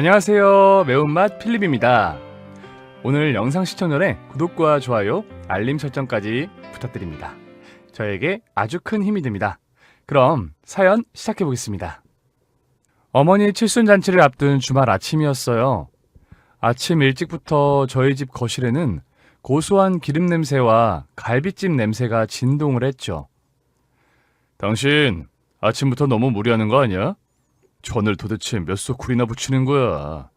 안녕하세요. 매운맛 필립입니다. 오늘 영상 시청 전에 구독과 좋아요, 알림 설정까지 부탁드립니다. 저에게 아주 큰 힘이 됩니다. 그럼 사연 시작해 보겠습니다. 어머니 칠순잔치를 앞둔 주말 아침이었어요. 아침 일찍부터 저희 집 거실에는 고소한 기름 냄새와 갈비찜 냄새가 진동을 했죠. 당신 아침부터 너무 무리하는 거 아니야? 전을 도대체 몇 소쿠리나 붙이는 거야?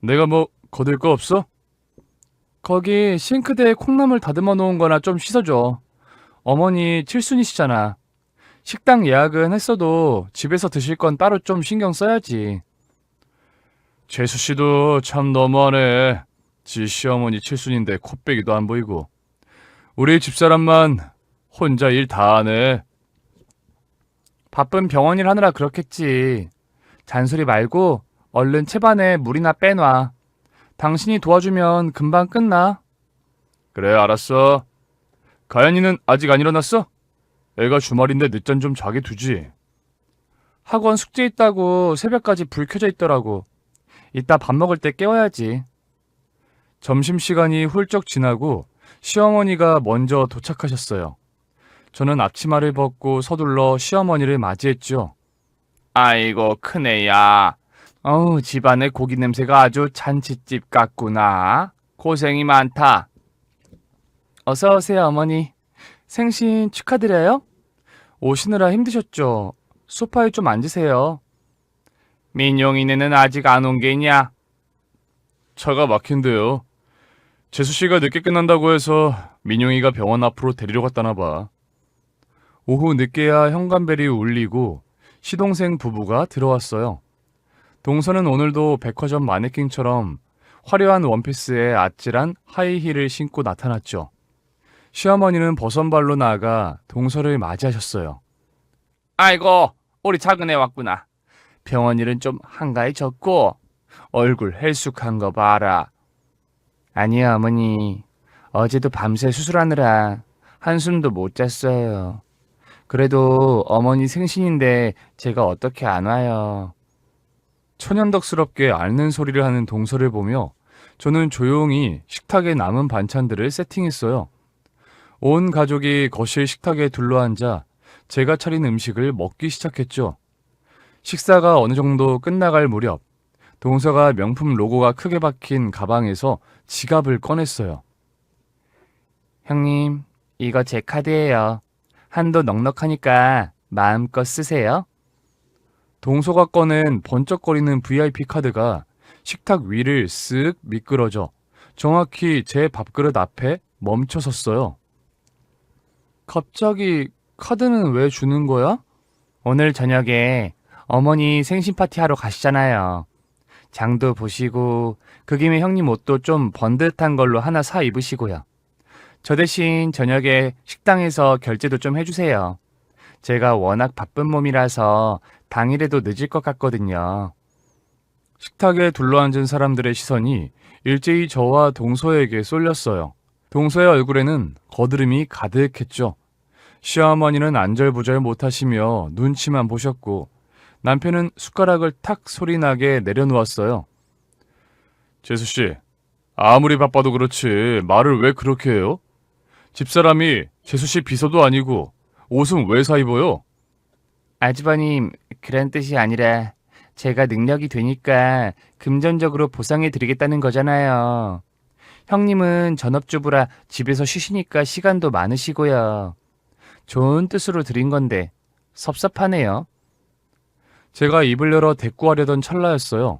내가 뭐 거들 거 없어? 거기 싱크대에 콩나물 다듬어 놓은 거나 좀 씻어줘. 어머니 칠순이시잖아. 식당 예약은 했어도 집에서 드실 건 따로 좀 신경 써야지. 재수 씨도 참 너무하네. 지 시어머니 칠순인데 코빼기도 안 보이고. 우리 집사람만 혼자 일 다 하네. 바쁜 병원 일 하느라 그렇겠지. 잔소리 말고 얼른 채반에 물이나 빼놔. 당신이 도와주면 금방 끝나. 그래, 알았어. 가연이는 아직 안 일어났어? 애가 주말인데 늦잠 좀 자게 두지. 학원 숙제 있다고 새벽까지 불 켜져 있더라고. 이따 밥 먹을 때 깨워야지. 점심시간이 훌쩍 지나고 시어머니가 먼저 도착하셨어요. 저는 앞치마를 벗고 서둘러 시어머니를 맞이했죠. 아이고 큰애야. 어우, 집안에 고기 냄새가 아주 잔치집 같구나. 고생이 많다. 어서 오세요, 어머니. 생신 축하드려요. 오시느라 힘드셨죠? 소파에 좀 앉으세요. 민용이네는 아직 안 온 게냐? 차가 막힌대요. 재수씨가 늦게 끝난다고 해서 민용이가 병원 앞으로 데리러 갔다나 봐. 오후 늦게야 현관벨이 울리고 시동생 부부가 들어왔어요. 동서는 오늘도 백화점 마네킹처럼 화려한 원피스에 아찔한 하이힐을 신고 나타났죠. 시어머니는 버선발로 나아가 동서를 맞이하셨어요. 아이고, 우리 작은애 왔구나. 병원 일은 좀 한가해졌고 얼굴 헬쑥한 거 봐라. 아니요, 어머니. 어제도 밤새 수술하느라 한숨도 못 잤어요. 그래도 어머니 생신인데 제가 어떻게 안 와요. 천연덕스럽게 앓는 소리를 하는 동서를 보며 저는 조용히 식탁에 남은 반찬들을 세팅했어요. 온 가족이 거실 식탁에 둘러앉아 제가 차린 음식을 먹기 시작했죠. 식사가 어느 정도 끝나갈 무렵 동서가 명품 로고가 크게 박힌 가방에서 지갑을 꺼냈어요. 형님, 이거 제 카드예요. 한도 넉넉하니까 마음껏 쓰세요. 동서가 꺼낸 번쩍거리는 VIP 카드가 식탁 위를 쓱 미끄러져 정확히 제 밥그릇 앞에 멈춰 섰어요. 갑자기 카드는 왜 주는 거야? 오늘 저녁에 어머니 생신 파티하러 가시잖아요. 장도 보시고 그 김에 형님 옷도 좀 번듯한 걸로 하나 사 입으시고요. 저 대신 저녁에 식당에서 결제도 좀 해주세요. 제가 워낙 바쁜 몸이라서 당일에도 늦을 것 같거든요. 식탁에 둘러앉은 사람들의 시선이 일제히 저와 동서에게 쏠렸어요. 동서의 얼굴에는 거드름이 가득했죠. 시어머니는 안절부절 못하시며 눈치만 보셨고 남편은 숟가락을 탁 소리나게 내려놓았어요. 재수씨, 아무리 바빠도 그렇지 말을 왜 그렇게 해요? 집사람이 재수씨 비서도 아니고 옷은 왜 사 입어요? 아주버님, 그런 뜻이 아니라 제가 능력이 되니까 금전적으로 보상해드리겠다는 거잖아요. 형님은 전업주부라 집에서 쉬시니까 시간도 많으시고요. 좋은 뜻으로 드린 건데 섭섭하네요. 제가 입을 열어 대꾸하려던 찰나였어요.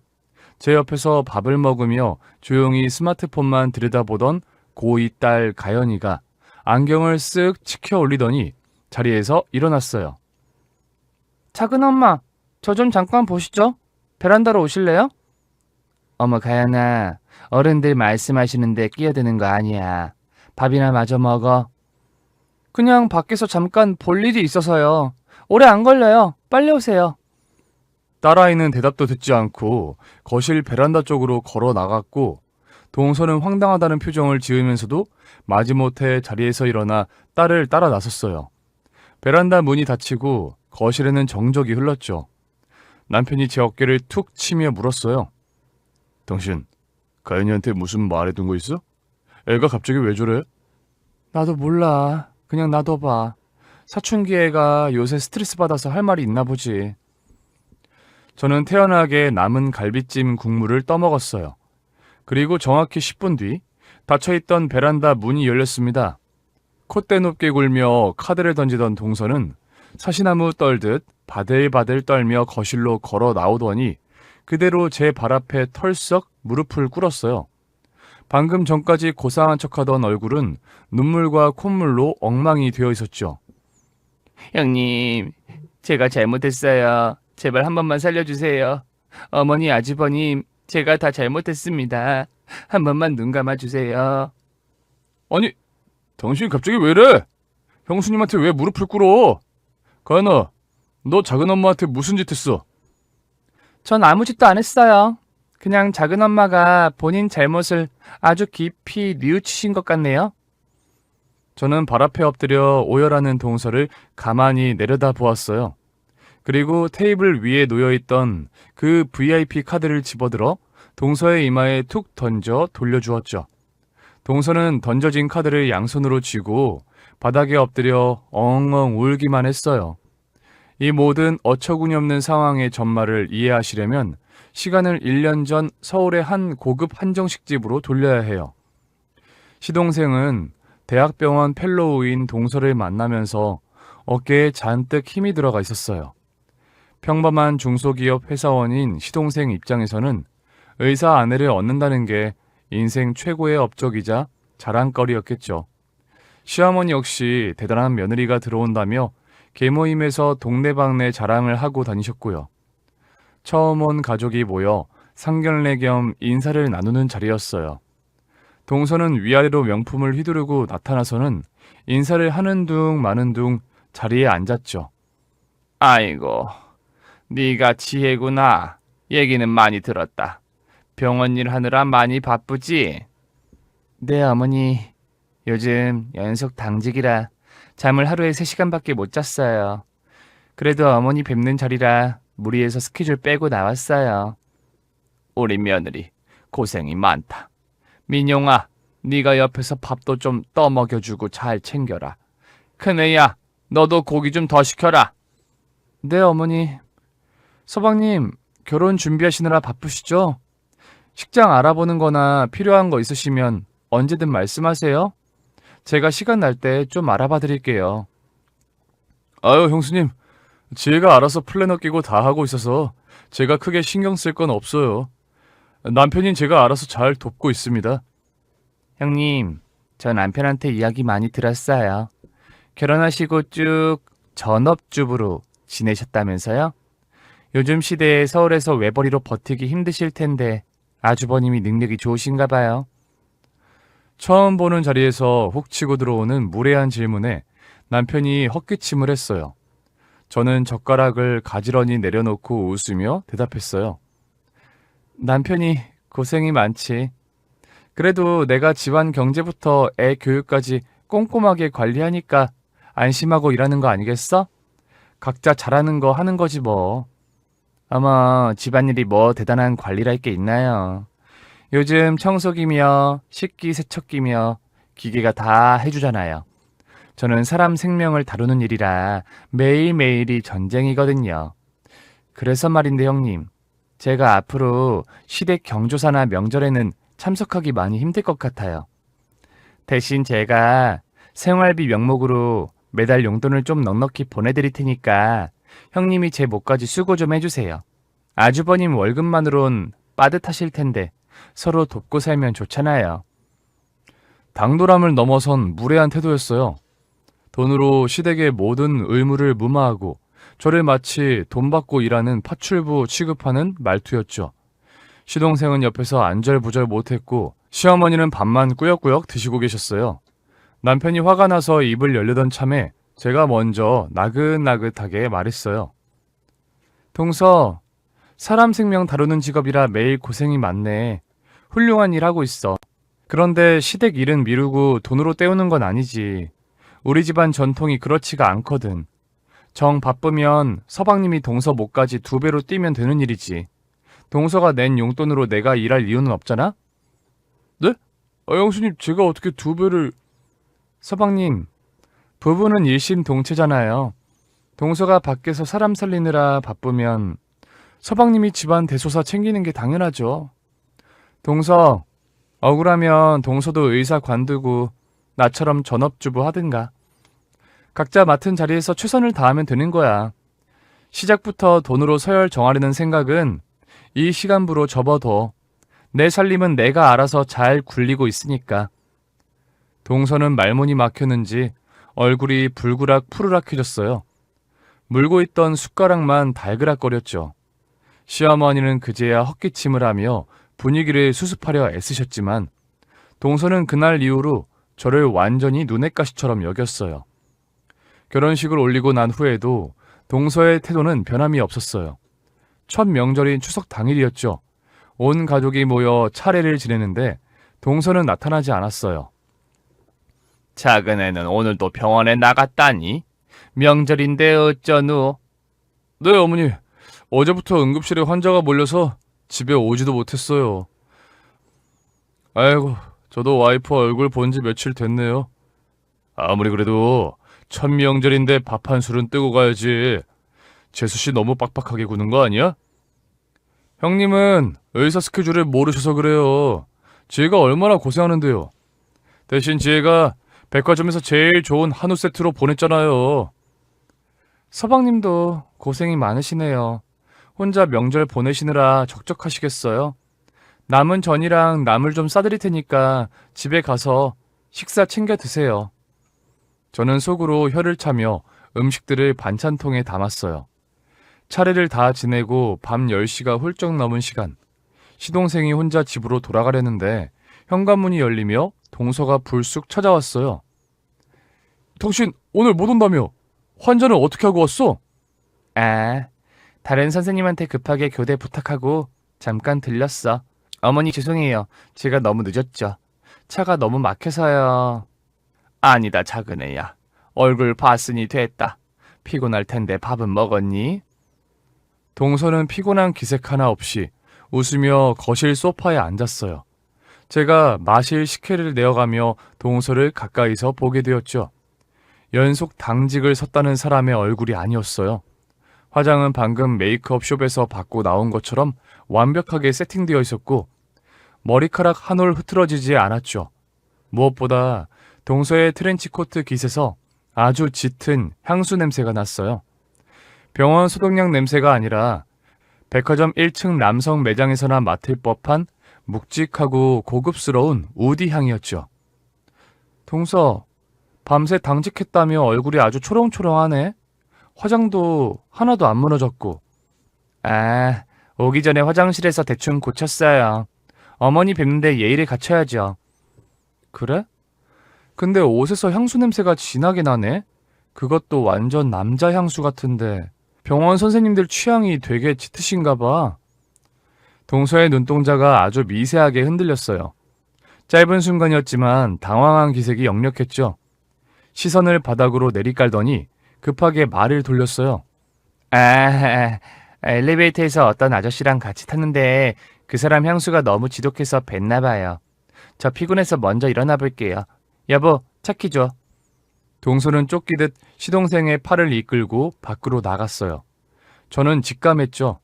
제 옆에서 밥을 먹으며 조용히 스마트폰만 들여다보던 고2 딸 가연이가 안경을 쓱 치켜 올리더니 자리에서 일어났어요. 작은 엄마, 저 좀 잠깐 보시죠. 베란다로 오실래요? 어머 가연아, 어른들 말씀하시는데 끼어드는 거 아니야. 밥이나 마저 먹어. 그냥 밖에서 잠깐 볼 일이 있어서요. 오래 안 걸려요. 빨리 오세요. 딸아이는 대답도 듣지 않고 거실 베란다 쪽으로 걸어 나갔고 동서는 황당하다는 표정을 지으면서도 마지못해 자리에서 일어나 딸을 따라 나섰어요. 베란다 문이 닫히고 거실에는 정적이 흘렀죠. 남편이 제 어깨를 툭 치며 물었어요. 당신 가연이한테 무슨 말해둔 거 있어? 애가 갑자기 왜 저래? 나도 몰라. 그냥 놔둬봐. 사춘기 애가 요새 스트레스 받아서 할 말이 있나 보지. 저는 태연하게 남은 갈비찜 국물을 떠먹었어요. 그리고 정확히 10분 뒤 닫혀있던 베란다 문이 열렸습니다. 콧대 높게 굴며 카드를 던지던 동서는 사시나무 떨듯 바들바들 떨며 거실로 걸어 나오더니 그대로 제 발 앞에 털썩 무릎을 꿇었어요. 방금 전까지 고상한 척하던 얼굴은 눈물과 콧물로 엉망이 되어 있었죠. 형님, 제가 잘못했어요. 제발 한 번만 살려주세요. 어머니, 아주버님, 제가 다 잘못했습니다. 한 번만 눈 감아주세요. 아니, 당신 갑자기 왜 이래? 형수님한테 왜 무릎을 꿇어? 가연아, 너 작은 엄마한테 무슨 짓 했어? 전 아무 짓도 안 했어요. 그냥 작은 엄마가 본인 잘못을 아주 깊이 뉘우치신 것 같네요. 저는 발 앞에 엎드려 오열하는 동서를 가만히 내려다 보았어요. 그리고 테이블 위에 놓여있던 그 VIP 카드를 집어들어 동서의 이마에 툭 던져 돌려주었죠. 동서는 던져진 카드를 양손으로 쥐고 바닥에 엎드려 엉엉 울기만 했어요. 이 모든 어처구니 없는 상황의 전말을 이해하시려면 시간을 1년 전 서울의 한 고급 한정식집으로 돌려야 해요. 시동생은 대학병원 펠로우인 동서를 만나면서 어깨에 잔뜩 힘이 들어가 있었어요. 평범한 중소기업 회사원인 시동생 입장에서는 의사 아내를 얻는다는 게 인생 최고의 업적이자 자랑거리였겠죠. 시어머니 역시 대단한 며느리가 들어온다며 계모임에서 동네방네 자랑을 하고 다니셨고요. 처음 온 가족이 모여 상견례 겸 인사를 나누는 자리였어요. 동서는 위아래로 명품을 휘두르고 나타나서는 인사를 하는 둥 마는 둥 자리에 앉았죠. 아이고, 네가 지혜구나. 얘기는 많이 들었다. 병원 일 하느라 많이 바쁘지? 네, 어머니. 요즘 연속 당직이라 잠을 하루에 3시간밖에 못 잤어요. 그래도 어머니 뵙는 자리라 무리해서 스케줄 빼고 나왔어요. 우리 며느리 고생이 많다. 민용아, 네가 옆에서 밥도 좀 떠먹여주고 잘 챙겨라. 큰애야, 너도 고기 좀 더 시켜라. 네, 어머니. 서방님, 결혼 준비하시느라 바쁘시죠? 식장 알아보는 거나 필요한 거 있으시면 언제든 말씀하세요. 제가 시간 날 때 좀 알아봐 드릴게요. 아유, 형수님. 지혜가 알아서 플래너 끼고 다 하고 있어서 제가 크게 신경 쓸 건 없어요. 남편인 제가 알아서 잘 돕고 있습니다. 형님, 저 남편한테 이야기 많이 들었어요. 결혼하시고 쭉 전업주부로 지내셨다면서요? 요즘 시대에 서울에서 외벌이로 버티기 힘드실 텐데 아주버님이 능력이 좋으신가 봐요. 처음 보는 자리에서 훅 치고 들어오는 무례한 질문에 남편이 헛기침을 했어요. 저는 젓가락을 가지런히 내려놓고 웃으며 대답했어요. 남편이 고생이 많지. 그래도 내가 집안 경제부터 애 교육까지 꼼꼼하게 관리하니까 안심하고 일하는 거 아니겠어? 각자 잘하는 거 하는 거지 뭐. 어머, 집안일이 뭐 대단한 관리랄 게 있나요? 요즘 청소기며 식기세척기며 기계가 다 해주잖아요. 저는 사람 생명을 다루는 일이라 매일매일이 전쟁이거든요. 그래서 말인데 형님, 제가 앞으로 시댁 경조사나 명절에는 참석하기 많이 힘들 것 같아요. 대신 제가 생활비 명목으로 매달 용돈을 좀 넉넉히 보내드릴 테니까 형님이 제 몫까지 수고 좀 해주세요. 아주버님 월급만으론 빠듯하실 텐데 서로 돕고 살면 좋잖아요. 당돌함을 넘어선 무례한 태도였어요. 돈으로 시댁의 모든 의무를 무마하고 저를 마치 돈 받고 일하는 파출부 취급하는 말투였죠. 시동생은 옆에서 안절부절 못했고 시어머니는 밥만 꾸역꾸역 드시고 계셨어요. 남편이 화가 나서 입을 열려던 참에 제가 먼저 나긋나긋하게 말했어요. 동서, 사람 생명 다루는 직업이라 매일 고생이 많네. 훌륭한 일 하고 있어. 그런데 시댁 일은 미루고 돈으로 때우는 건 아니지. 우리 집안 전통이 그렇지가 않거든. 정 바쁘면 서방님이 동서 목까지 2배로 뛰면 되는 일이지. 동서가 낸 용돈으로 내가 일할 이유는 없잖아? 네? 형수님, 제가 어떻게 2배를... 서방님, 부부는 일심동체잖아요. 동서가 밖에서 사람 살리느라 바쁘면 서방님이 집안 대소사 챙기는 게 당연하죠. 동서, 억울하면 동서도 의사 관두고 나처럼 전업주부 하든가. 각자 맡은 자리에서 최선을 다하면 되는 거야. 시작부터 돈으로 서열 정하려는 생각은 이 시간부로 접어둬. 내 살림은 내가 알아서 잘 굴리고 있으니까. 동서는 말문이 막혔는지 얼굴이 불그락 푸르락해졌어요. 물고 있던 숟가락만 달그락거렸죠. 시어머니는 그제야 헛기침을 하며 분위기를 수습하려 애쓰셨지만 동서는 그날 이후로 저를 완전히 눈엣가시처럼 여겼어요. 결혼식을 올리고 난 후에도 동서의 태도는 변함이 없었어요. 첫 명절인 추석 당일이었죠. 온 가족이 모여 차례를 지내는데 동서는 나타나지 않았어요. 작은 애는 오늘도 병원에 나갔다니? 명절인데 어쩌누? 네, 어머니. 어제부터 응급실에 환자가 몰려서 집에 오지도 못했어요. 아이고, 저도 와이프 얼굴 본 지 며칠 됐네요. 아무리 그래도 첫 명절인데 밥 한 술은 뜨고 가야지. 재수씨 너무 빡빡하게 구는 거 아니야? 형님은 의사 스케줄을 모르셔서 그래요. 지혜가 얼마나 고생하는데요. 대신 지혜가 백화점에서 제일 좋은 한우 세트로 보냈잖아요. 서방님도 고생이 많으시네요. 혼자 명절 보내시느라 적적하시겠어요? 남은 전이랑 나물 좀 싸드릴 테니까 집에 가서 식사 챙겨 드세요. 저는 속으로 혀를 차며 음식들을 반찬통에 담았어요. 차례를 다 지내고 밤 10시가 훌쩍 넘은 시간. 시동생이 혼자 집으로 돌아가려는데 현관문이 열리며 동서가 불쑥 찾아왔어요. 당신 오늘 못 온다며? 환자는 어떻게 하고 왔어? 아, 다른 선생님한테 급하게 교대 부탁하고 잠깐 들렸어. 어머니 죄송해요. 제가 너무 늦었죠. 차가 너무 막혀서요. 아니다, 작은 애야. 얼굴 봤으니 됐다. 피곤할 텐데 밥은 먹었니? 동서는 피곤한 기색 하나 없이 웃으며 거실 소파에 앉았어요. 제가 마실 식혜를 내어가며 동서를 가까이서 보게 되었죠. 연속 당직을 섰다는 사람의 얼굴이 아니었어요. 화장은 방금 메이크업 숍에서 받고 나온 것처럼 완벽하게 세팅되어 있었고 머리카락 한 올 흐트러지지 않았죠. 무엇보다 동서의 트렌치코트 깃에서 아주 짙은 향수 냄새가 났어요. 병원 소독약 냄새가 아니라 백화점 1층 남성 매장에서나 맡을 법한 묵직하고 고급스러운 우디 향이었죠. 동서, 밤새 당직했다며 얼굴이 아주 초롱초롱하네. 화장도 하나도 안 무너졌고. 아, 오기 전에 화장실에서 대충 고쳤어요. 어머니 뵙는데 예의를 갖춰야죠. 그래? 근데 옷에서 향수 냄새가 진하게 나네? 그것도 완전 남자 향수 같은데 병원 선생님들 취향이 되게 짙으신가 봐. 동서의 눈동자가 아주 미세하게 흔들렸어요. 짧은 순간이었지만 당황한 기색이 역력했죠. 시선을 바닥으로 내리깔더니 급하게 말을 돌렸어요. 엘리베이터에서 어떤 아저씨랑 같이 탔는데 그 사람 향수가 너무 지독해서 뱉나 봐요. 저 피곤해서 먼저 일어나 볼게요. 여보, 차키 줘. 동서는 쫓기듯 시동생의 팔을 이끌고 밖으로 나갔어요. 저는 직감했죠.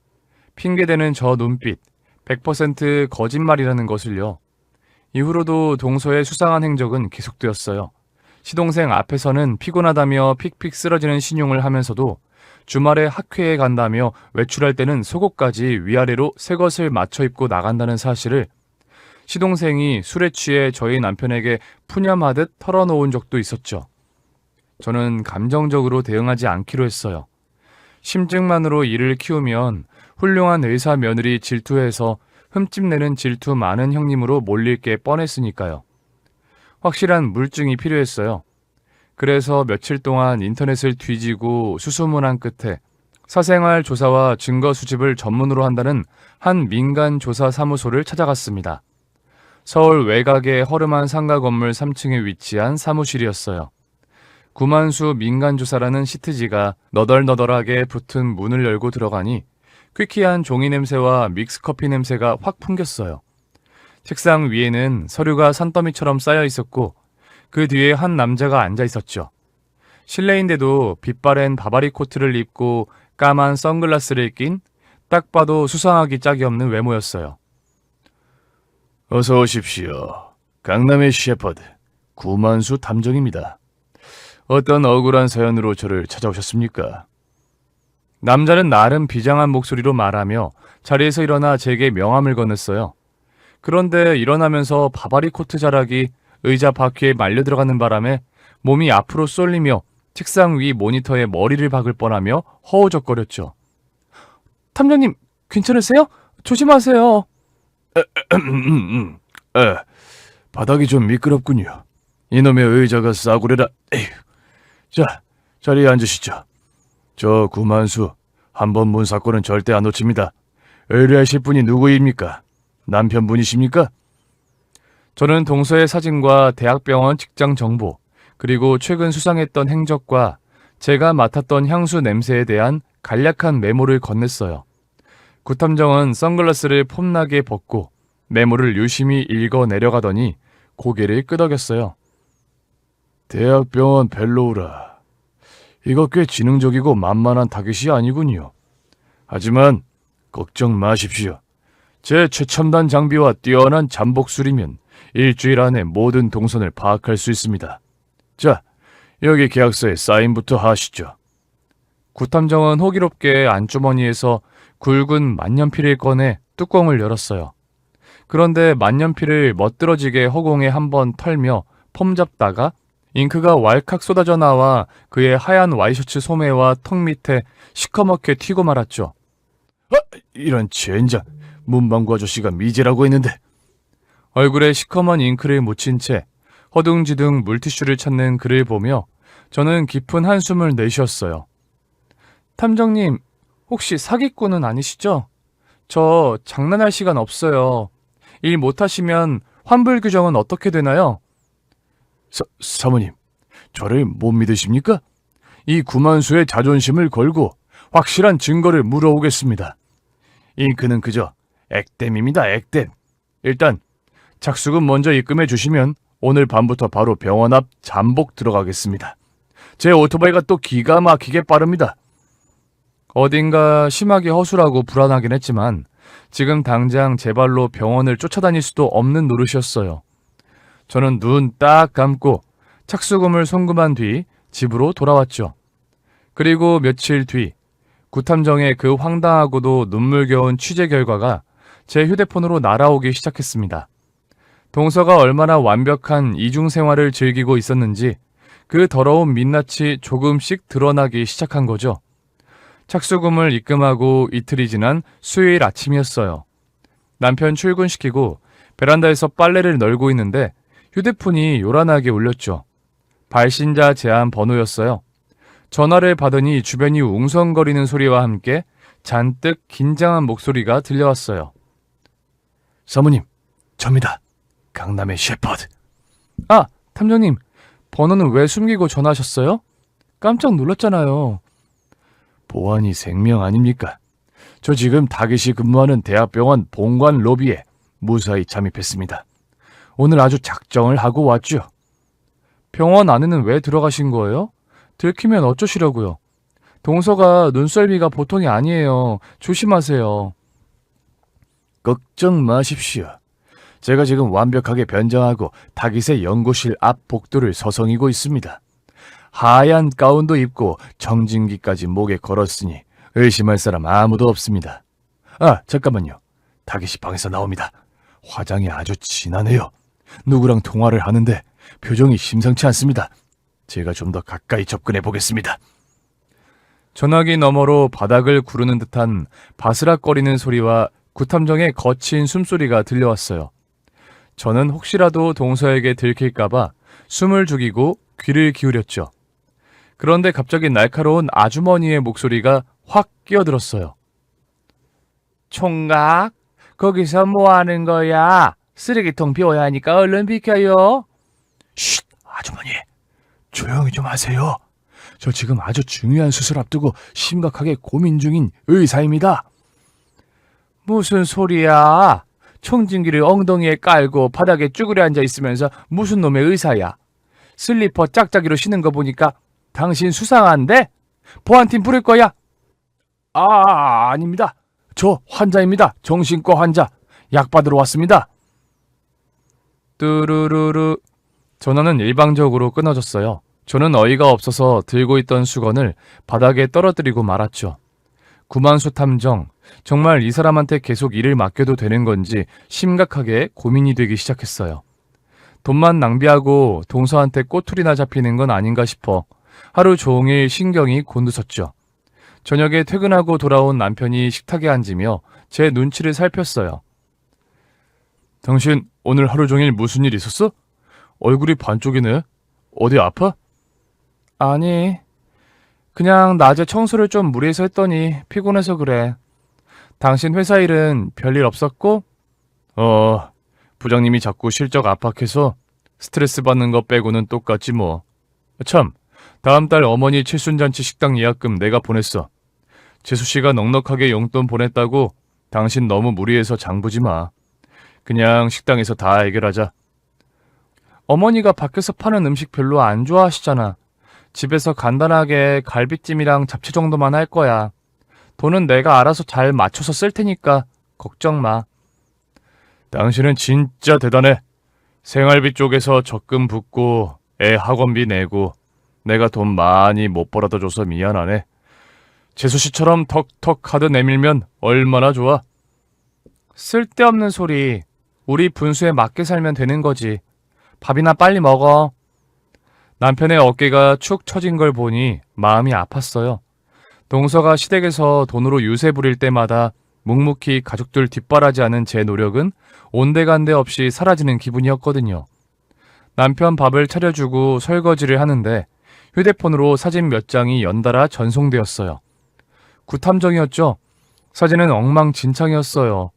핑계대는 저 눈빛, 100% 거짓말이라는 것을요. 이후로도 동서의 수상한 행적은 계속되었어요. 시동생 앞에서는 피곤하다며 픽픽 쓰러지는 신용을 하면서도 주말에 학회에 간다며 외출할 때는 속옷까지 위아래로 새 것을 맞춰 입고 나간다는 사실을 시동생이 술에 취해 저희 남편에게 푸념하듯 털어놓은 적도 있었죠. 저는 감정적으로 대응하지 않기로 했어요. 심증만으로 일을 키우면 훌륭한 의사 며느리 질투해서 흠집내는 질투 많은 형님으로 몰릴 게 뻔했으니까요. 확실한 물증이 필요했어요. 그래서 며칠 동안 인터넷을 뒤지고 수소문한 끝에 사생활 조사와 증거 수집을 전문으로 한다는 한 민간 조사 사무소를 찾아갔습니다. 서울 외곽의 허름한 상가 건물 3층에 위치한 사무실이었어요. 구만수 민간조사라는 시트지가 너덜너덜하게 붙은 문을 열고 들어가니 퀴퀴한 종이 냄새와 믹스커피 냄새가 확 풍겼어요. 책상 위에는 서류가 산더미처럼 쌓여 있었고 그 뒤에 한 남자가 앉아 있었죠. 실내인데도 빛바랜 바바리 코트를 입고 까만 선글라스를 낀 딱 봐도 수상하기 짝이 없는 외모였어요. 어서 오십시오. 강남의 셰퍼드 구만수 탐정입니다. 어떤 억울한 사연으로 저를 찾아오셨습니까? 남자는 나름 비장한 목소리로 말하며 자리에서 일어나 제게 명함을 건넸어요. 그런데 일어나면서 바바리 코트 자락이 의자 바퀴에 말려 들어가는 바람에 몸이 앞으로 쏠리며 책상 위 모니터에 머리를 박을 뻔하며 허우적거렸죠. 탐정님, 괜찮으세요? 조심하세요. 바닥이 좀 미끄럽군요. 이놈의 의자가 싸구려라. 에휴. 자, 자리에 앉으시죠. 저 구만수, 한 번 본 사건은 절대 안 놓칩니다. 의뢰하실 분이 누구입니까? 남편분이십니까? 저는 동서의 사진과 대학병원 직장 정보, 그리고 최근 수상했던 행적과 제가 맡았던 향수 냄새에 대한 간략한 메모를 건넸어요. 구탐정은 선글라스를 폼나게 벗고 메모를 유심히 읽어 내려가더니 고개를 끄덕였어요. 대학병원 벨로우라. 이거 꽤 지능적이고 만만한 타깃이 아니군요. 하지만 걱정 마십시오. 제 최첨단 장비와 뛰어난 잠복술이면 일주일 안에 모든 동선을 파악할 수 있습니다. 자, 여기 계약서에 사인부터 하시죠. 구탐정은 호기롭게 안주머니에서 굵은 만년필을 꺼내 뚜껑을 열었어요. 그런데 만년필을 멋들어지게 허공에 한번 털며 폼 잡다가 잉크가 왈칵 쏟아져 나와 그의 하얀 와이셔츠 소매와 턱 밑에 시커멓게 튀고 말았죠. 이런 젠장, 문방구 아저씨가 미제라고 했는데. 얼굴에 시커먼 잉크를 묻힌 채 허둥지둥 물티슈를 찾는 그를 보며 저는 깊은 한숨을 내쉬었어요. 탐정님, 혹시 사기꾼은 아니시죠? 저 장난할 시간 없어요. 일 못하시면 환불 규정은 어떻게 되나요? 사모님, 저를 못 믿으십니까? 이 구만수의 자존심을 걸고 확실한 증거를 물어오겠습니다. 잉크는 그저 액땜입니다, 액땜. 일단 착수금 먼저 입금해 주시면 오늘 밤부터 바로 병원 앞 잠복 들어가겠습니다. 제 오토바이가 또 기가 막히게 빠릅니다. 어딘가 심하게 허술하고 불안하긴 했지만 지금 당장 제 발로 병원을 쫓아다닐 수도 없는 노릇이었어요. 저는 눈 딱 감고 착수금을 송금한 뒤 집으로 돌아왔죠. 그리고 며칠 뒤 구탐정의 그 황당하고도 눈물겨운 취재 결과가 제 휴대폰으로 날아오기 시작했습니다. 동서가 얼마나 완벽한 이중생활을 즐기고 있었는지 그 더러운 민낯이 조금씩 드러나기 시작한 거죠. 착수금을 입금하고 이틀이 지난 수요일 아침이었어요. 남편 출근시키고 베란다에서 빨래를 널고 있는데 휴대폰이 요란하게 울렸죠. 발신자 제한 번호였어요. 전화를 받으니 주변이 웅성거리는 소리와 함께 잔뜩 긴장한 목소리가 들려왔어요. 사모님, 접니다. 강남의 셰퍼드. 아, 탐정님, 번호는 왜 숨기고 전화하셨어요? 깜짝 놀랐잖아요. 보안이 생명 아닙니까? 저 지금 타깃이 근무하는 대학병원 본관 로비에 무사히 잠입했습니다. 오늘 아주 작정을 하고 왔죠. 병원 안에는 왜 들어가신 거예요? 들키면 어쩌시려고요? 동서가 눈썰미가 보통이 아니에요. 조심하세요. 걱정 마십시오. 제가 지금 완벽하게 변장하고 타깃의 연구실 앞 복도를 서성이고 있습니다. 하얀 가운도 입고 청진기까지 목에 걸었으니 의심할 사람 아무도 없습니다. 아, 잠깐만요. 타깃이 방에서 나옵니다. 화장이 아주 진하네요. 누구랑 통화를 하는데 표정이 심상치 않습니다. 제가 좀 더 가까이 접근해 보겠습니다. 전화기 너머로 바닥을 구르는 듯한 바스락거리는 소리와 구탐정의 거친 숨소리가 들려왔어요. 저는 혹시라도 동서에게 들킬까봐 숨을 죽이고 귀를 기울였죠. 그런데 갑자기 날카로운 아주머니의 목소리가 확 끼어들었어요. 총각, 거기서 뭐 하는 거야? 쓰레기통 비워야 하니까 얼른 비켜요. 쉿, 아주머니. 조용히 좀 하세요. 저 지금 아주 중요한 수술 앞두고 심각하게 고민 중인 의사입니다. 무슨 소리야? 청진기를 엉덩이에 깔고 바닥에 쭈그려 앉아 있으면서 무슨 놈의 의사야? 슬리퍼 짝짝이로 신은 거 보니까 당신 수상한데? 보안팀 부를 거야? 아닙니다. 저 환자입니다. 정신과 환자. 약 받으러 왔습니다. 뚜루루루. 전화는 일방적으로 끊어졌어요. 저는 어이가 없어서 들고 있던 수건을 바닥에 떨어뜨리고 말았죠. 구만수 탐정, 정말 이 사람한테 계속 일을 맡겨도 되는 건지 심각하게 고민이 되기 시작했어요. 돈만 낭비하고 동서한테 꼬투리나 잡히는 건 아닌가 싶어 하루 종일 신경이 곤두섰죠. 저녁에 퇴근하고 돌아온 남편이 식탁에 앉으며 제 눈치를 살폈어요. 당신 오늘 하루 종일 무슨 일 있었어? 얼굴이 반쪽이네. 어디 아파? 아니, 그냥 낮에 청소를 좀 무리해서 했더니 피곤해서 그래. 당신 회사 일은 별일 없었고? 부장님이 자꾸 실적 압박해서 스트레스 받는 거 빼고는 똑같지 뭐. 참, 다음 달 어머니 칠순잔치 식당 예약금 내가 보냈어. 재수씨가 넉넉하게 용돈 보냈다고 당신 너무 무리해서 장부지 마. 그냥 식당에서 다 해결하자. 어머니가 밖에서 파는 음식 별로 안 좋아하시잖아. 집에서 간단하게 갈비찜이랑 잡채 정도만 할 거야. 돈은 내가 알아서 잘 맞춰서 쓸 테니까 걱정 마. 당신은 진짜 대단해. 생활비 쪽에서 적금 붓고 애 학원비 내고 내가 돈 많이 못 벌어다 줘서 미안하네. 재수씨처럼 턱턱 카드 내밀면 얼마나 좋아. 쓸데없는 소리. 우리 분수에 맞게 살면 되는 거지. 밥이나 빨리 먹어. 남편의 어깨가 축 처진 걸 보니 마음이 아팠어요. 동서가 시댁에서 돈으로 유세 부릴 때마다 묵묵히 가족들 뒷바라지하는 제 노력은 온데간데 없이 사라지는 기분이었거든요. 남편 밥을 차려주고 설거지를 하는데 휴대폰으로 사진 몇 장이 연달아 전송되었어요. 구탐정이었죠. 사진은 엉망진창이었어요.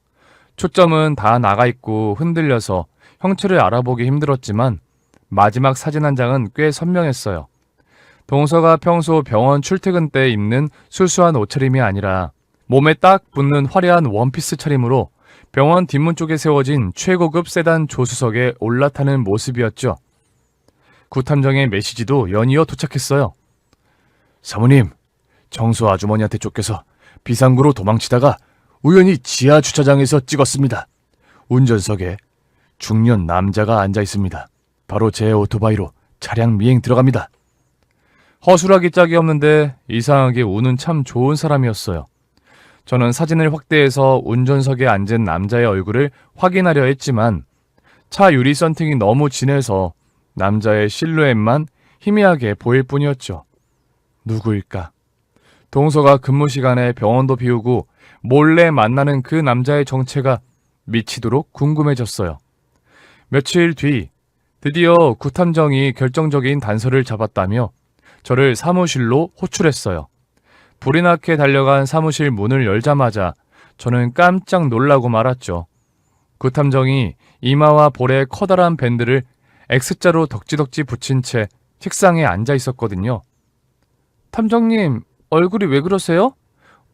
초점은 다 나가 있고 흔들려서 형체를 알아보기 힘들었지만 마지막 사진 한 장은 꽤 선명했어요. 동서가 평소 병원 출퇴근 때 입는 수수한 옷차림이 아니라 몸에 딱 붙는 화려한 원피스 차림으로 병원 뒷문 쪽에 세워진 최고급 세단 조수석에 올라타는 모습이었죠. 구탐정의 메시지도 연이어 도착했어요. 사모님, 정수 아주머니한테 쫓겨서 비상구로 도망치다가 우연히 지하 주차장에서 찍었습니다. 운전석에 중년 남자가 앉아 있습니다. 바로 제 오토바이로 차량 미행 들어갑니다. 허술하기 짝이 없는데 이상하게 운은 참 좋은 사람이었어요. 저는 사진을 확대해서 운전석에 앉은 남자의 얼굴을 확인하려 했지만 차 유리 썬팅이 너무 진해서 남자의 실루엣만 희미하게 보일 뿐이었죠. 누구일까? 동서가 근무 시간에 병원도 비우고 몰래 만나는 그 남자의 정체가 미치도록 궁금해졌어요. 며칠 뒤 드디어 구탐정이 결정적인 단서를 잡았다며 저를 사무실로 호출했어요. 불이 나게 달려간 사무실 문을 열자마자 저는 깜짝 놀라고 말았죠. 구탐정이 이마와 볼에 커다란 밴드를 X자로 덕지덕지 붙인 채 책상에 앉아 있었거든요. 탐정님, 얼굴이 왜 그러세요?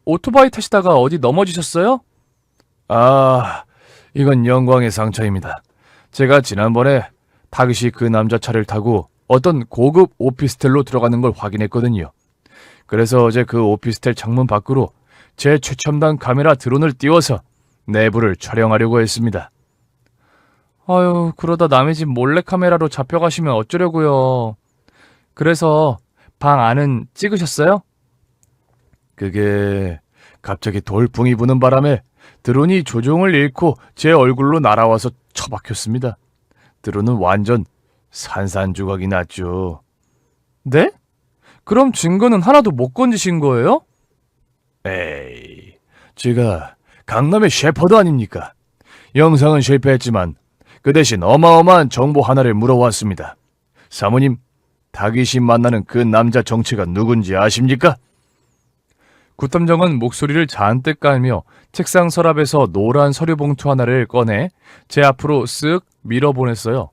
오토바이 타시다가 어디 넘어지셨어요? 이건 영광의 상처입니다. 제가 지난번에 타깃이 그 남자 차를 타고 어떤 고급 오피스텔로 들어가는 걸 확인했거든요. 그래서 어제 그 오피스텔 창문 밖으로 제 최첨단 카메라 드론을 띄워서 내부를 촬영하려고 했습니다. 아유, 그러다 남의 집 몰래카메라로 잡혀가시면 어쩌려고요. 그래서 방 안은 찍으셨어요? 그게 갑자기 돌풍이 부는 바람에 드론이 조종을 잃고 제 얼굴로 날아와서 처박혔습니다. 드론은 완전 산산조각이 났죠. 네? 그럼 증거는 하나도 못 건지신 거예요? 에이, 제가 강남의 셰퍼드 아닙니까? 영상은 실패했지만 그 대신 어마어마한 정보 하나를 물어왔습니다. 사모님, 타깃이 만나는 그 남자 정체가 누군지 아십니까? 구탐정은 목소리를 잔뜩 깔며 책상 서랍에서 노란 서류 봉투 하나를 꺼내 제 앞으로 쓱 밀어보냈어요.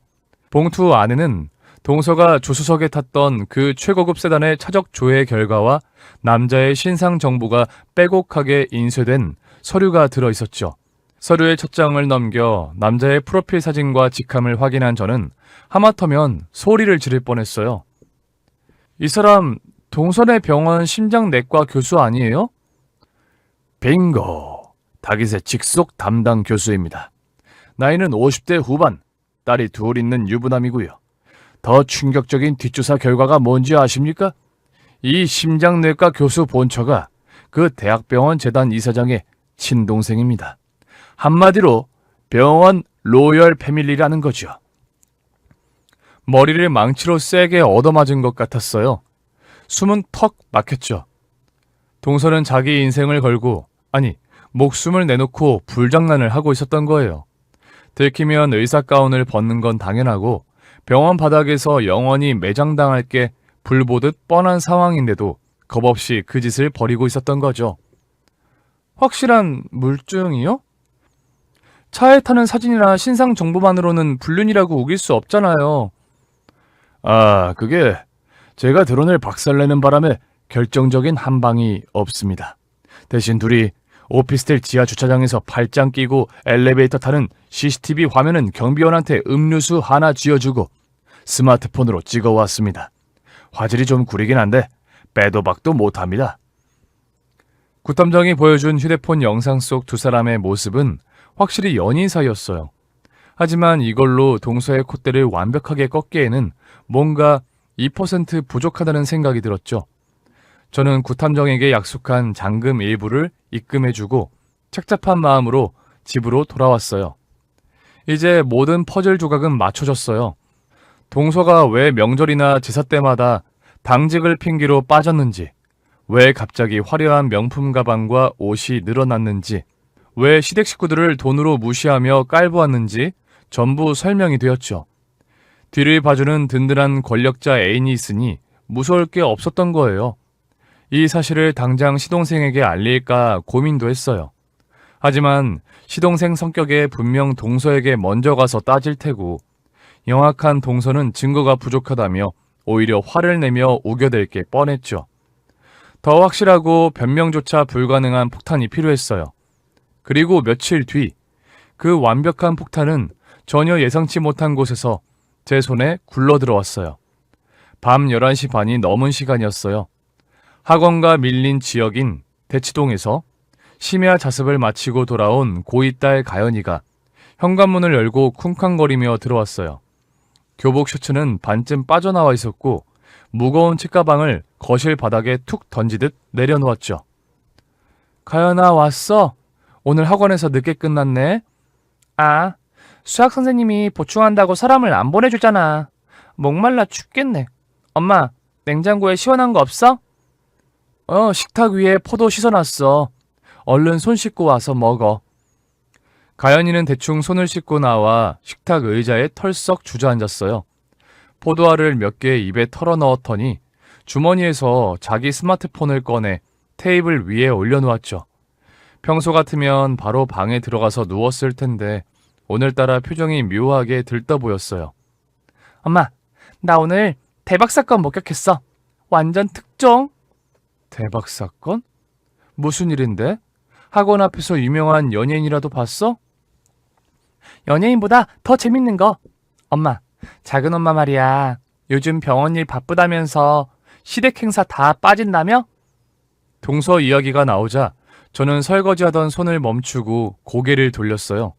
봉투 안에는 동서가 조수석에 탔던 그 최고급 세단의 차적 조회 결과와 남자의 신상 정보가 빼곡하게 인쇄된 서류가 들어 있었죠. 서류의 첫 장을 넘겨 남자의 프로필 사진과 직함을 확인한 저는 하마터면 소리를 지를 뻔했어요. 이 사람 동선의 병원 심장내과 교수 아니에요? 빙고! 다깃의 직속 담당 교수입니다. 나이는 50대 후반, 딸이 둘 있는 유부남이고요. 더 충격적인 뒷조사 결과가 뭔지 아십니까? 이 심장내과 교수 본처가 그 대학병원 재단 이사장의 친동생입니다. 한마디로 병원 로열 패밀리라는 거죠. 머리를 망치로 세게 얻어맞은 것 같았어요. 숨은 턱 막혔죠. 동서는 자기 인생을 걸고, 아니, 목숨을 내놓고 불장난을 하고 있었던 거예요. 들키면 의사 가운을 벗는 건 당연하고 병원 바닥에서 영원히 매장당할 게 불보듯 뻔한 상황인데도 겁없이 그 짓을 벌이고 있었던 거죠. 확실한 물증이요? 차에 타는 사진이나 신상 정보만으로는 불륜이라고 우길 수 없잖아요. 아, 그게 제가 드론을 박살내는 바람에 결정적인 한 방이 없습니다. 대신 둘이 오피스텔 지하 주차장에서 팔짱 끼고 엘리베이터 타는 CCTV 화면은 경비원한테 음료수 하나 쥐어주고 스마트폰으로 찍어왔습니다. 화질이 좀 구리긴 한데 빼도 박도 못합니다. 구탐정이 보여준 휴대폰 영상 속 두 사람의 모습은 확실히 연인 사이였어요. 하지만 이걸로 동서의 콧대를 완벽하게 꺾기에는 뭔가 2% 부족하다는 생각이 들었죠. 저는 구탐정에게 약속한 잔금 일부를 입금해주고 착잡한 마음으로 집으로 돌아왔어요. 이제 모든 퍼즐 조각은 맞춰졌어요. 동서가 왜 명절이나 제사 때마다 당직을 핑계로 빠졌는지, 왜 갑자기 화려한 명품 가방과 옷이 늘어났는지, 왜 시댁 식구들을 돈으로 무시하며 깔보았는지 전부 설명이 되었죠. 뒤를 봐주는 든든한 권력자 애인이 있으니 무서울 게 없었던 거예요. 이 사실을 당장 시동생에게 알릴까 고민도 했어요. 하지만 시동생 성격에 분명 동서에게 먼저 가서 따질 테고 영악한 동서는 증거가 부족하다며 오히려 화를 내며 우겨댈 게 뻔했죠. 더 확실하고 변명조차 불가능한 폭탄이 필요했어요. 그리고 며칠 뒤 그 완벽한 폭탄은 전혀 예상치 못한 곳에서 제 손에 굴러들어왔어요. 밤 11시 반이 넘은 시간이었어요. 학원과 밀린 지역인 대치동에서 심야 자습을 마치고 돌아온 고2 딸 가연이가 현관문을 열고 쿵쾅거리며 들어왔어요. 교복 셔츠는 반쯤 빠져나와 있었고 무거운 책가방을 거실 바닥에 툭 던지듯 내려놓았죠. 가연아, 왔어? 오늘 학원에서 늦게 끝났네. 아, 수학 선생님이 보충한다고 사람을 안 보내주잖아. 목말라 죽겠네. 엄마, 냉장고에 시원한 거 없어? 식탁 위에 포도 씻어놨어. 얼른 손 씻고 와서 먹어. 가연이는 대충 손을 씻고 나와 식탁 의자에 털썩 주저앉았어요. 포도알을 몇 개 입에 털어 넣었더니 주머니에서 자기 스마트폰을 꺼내 테이블 위에 올려놓았죠. 평소 같으면 바로 방에 들어가서 누웠을 텐데 오늘따라 표정이 묘하게 들떠 보였어요. 엄마, 나 오늘 대박 사건 목격했어. 완전 특종. 대박 사건? 무슨 일인데? 학원 앞에서 유명한 연예인이라도 봤어? 연예인보다 더 재밌는 거. 엄마, 작은 엄마 말이야. 요즘 병원 일 바쁘다면서 시댁 행사 다 빠진다며? 동서 이야기가 나오자 저는 설거지하던 손을 멈추고 고개를 돌렸어요.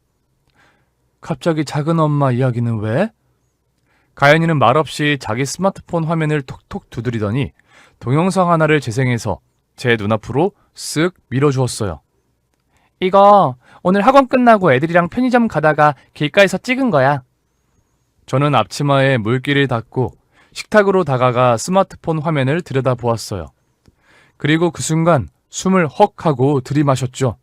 갑자기 작은 엄마 이야기는 왜? 가연이는 말없이 자기 스마트폰 화면을 톡톡 두드리더니 동영상 하나를 재생해서 제 눈앞으로 쓱 밀어주었어요. 이거 오늘 학원 끝나고 애들이랑 편의점 가다가 길가에서 찍은 거야. 저는 앞치마에 물기를 닦고 식탁으로 다가가 스마트폰 화면을 들여다보았어요. 그리고 그 순간 숨을 헉 하고 들이마셨죠.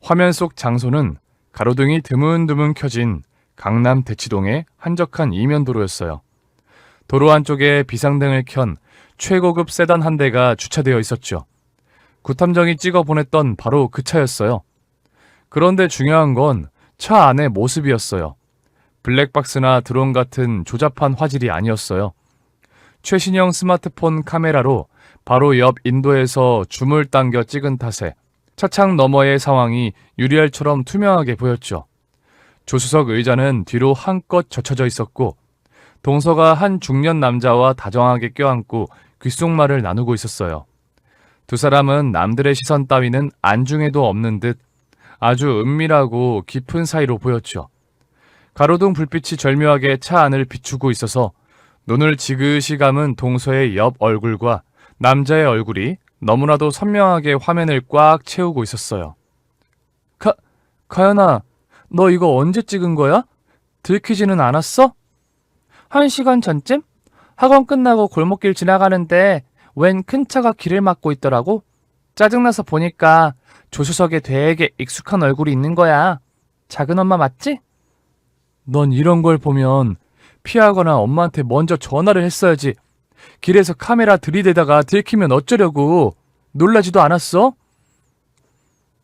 화면 속 장소는 가로등이 드문드문 켜진 강남 대치동의 한적한 이면도로였어요. 도로 한쪽에 비상등을 켠 최고급 세단 한 대가 주차되어 있었죠. 구탐정이 찍어 보냈던 바로 그 차였어요. 그런데 중요한 건 차 안의 모습이었어요. 블랙박스나 드론 같은 조잡한 화질이 아니었어요. 최신형 스마트폰 카메라로 바로 옆 인도에서 줌을 당겨 찍은 탓에 차창 너머의 상황이 유리알처럼 투명하게 보였죠. 조수석 의자는 뒤로 한껏 젖혀져 있었고 동서가 한 중년 남자와 다정하게 껴안고 귓속말을 나누고 있었어요. 두 사람은 남들의 시선 따위는 안중에도 없는 듯 아주 은밀하고 깊은 사이로 보였죠. 가로등 불빛이 절묘하게 차 안을 비추고 있어서 눈을 지그시 감은 동서의 옆 얼굴과 남자의 얼굴이 너무나도 선명하게 화면을 꽉 채우고 있었어요. 가연아, 너 이거 언제 찍은 거야? 들키지는 않았어? 1시간 전쯤? 학원 끝나고 골목길 지나가는데 웬 큰 차가 길을 막고 있더라고. 짜증나서 보니까 조수석에 되게 익숙한 얼굴이 있는 거야. 작은 엄마 맞지? 넌 이런 걸 보면 피하거나 엄마한테 먼저 전화를 했어야지. 길에서 카메라 들이대다가 들키면 어쩌려고. 놀라지도 않았어?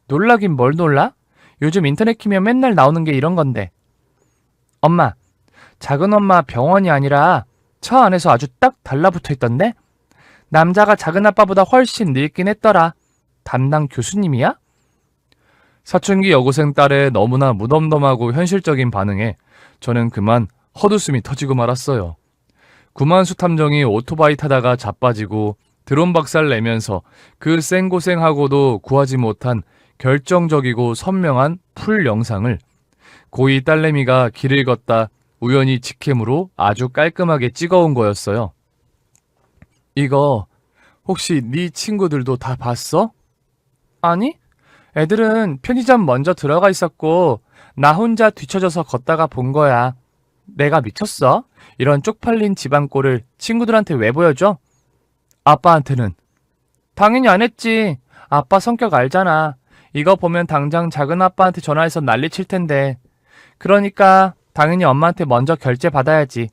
놀라긴 뭘 놀라? 요즘 인터넷 키면 맨날 나오는 게 이런 건데. 엄마, 작은 엄마 병원이 아니라 차 안에서 아주 딱 달라붙어 있던데? 남자가 작은 아빠보다 훨씬 늙긴 했더라. 담당 교수님이야? 사춘기 여고생 딸의 너무나 무덤덤하고 현실적인 반응에 저는 그만 헛웃음이 터지고 말았어요. 구만수 탐정이 오토바이 타다가 자빠지고 드론 박살 내면서 그 생고생하고도 구하지 못한 결정적이고 선명한 풀 영상을 고2 딸내미가 길을 걷다 우연히 직캠으로 아주 깔끔하게 찍어온 거였어요. 이거 혹시 네 친구들도 다 봤어? 아니, 애들은 편의점 먼저 들어가 있었고 나 혼자 뒤쳐져서 걷다가 본 거야. 내가 미쳤어? 이런 쪽팔린 집안 꼴을 친구들한테 왜 보여줘? 아빠한테는? 당연히 안 했지. 아빠 성격 알잖아. 이거 보면 당장 작은 아빠한테 전화해서 난리 칠 텐데. 그러니까 당연히 엄마한테 먼저 결제 받아야지.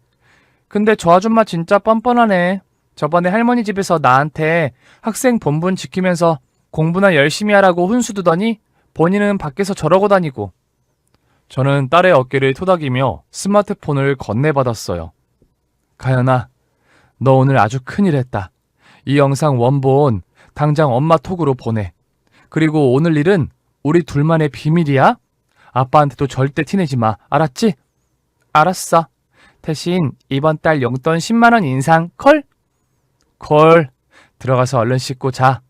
근데 저 아줌마 진짜 뻔뻔하네. 저번에 할머니 집에서 나한테 학생 본분 지키면서 공부나 열심히 하라고 훈수 두더니 본인은 밖에서 저러고 다니고. 저는 딸의 어깨를 토닥이며 스마트폰을 건네받았어요. 가연아, 너 오늘 아주 큰일 했다. 이 영상 원본 당장 엄마 톡으로 보내. 그리고 오늘 일은 우리 둘만의 비밀이야. 아빠한테도 절대 티내지 마. 알았지? 알았어. 대신 이번 달 용돈 10만 원 인상 콜? 콜. 들어가서 얼른 씻고 자.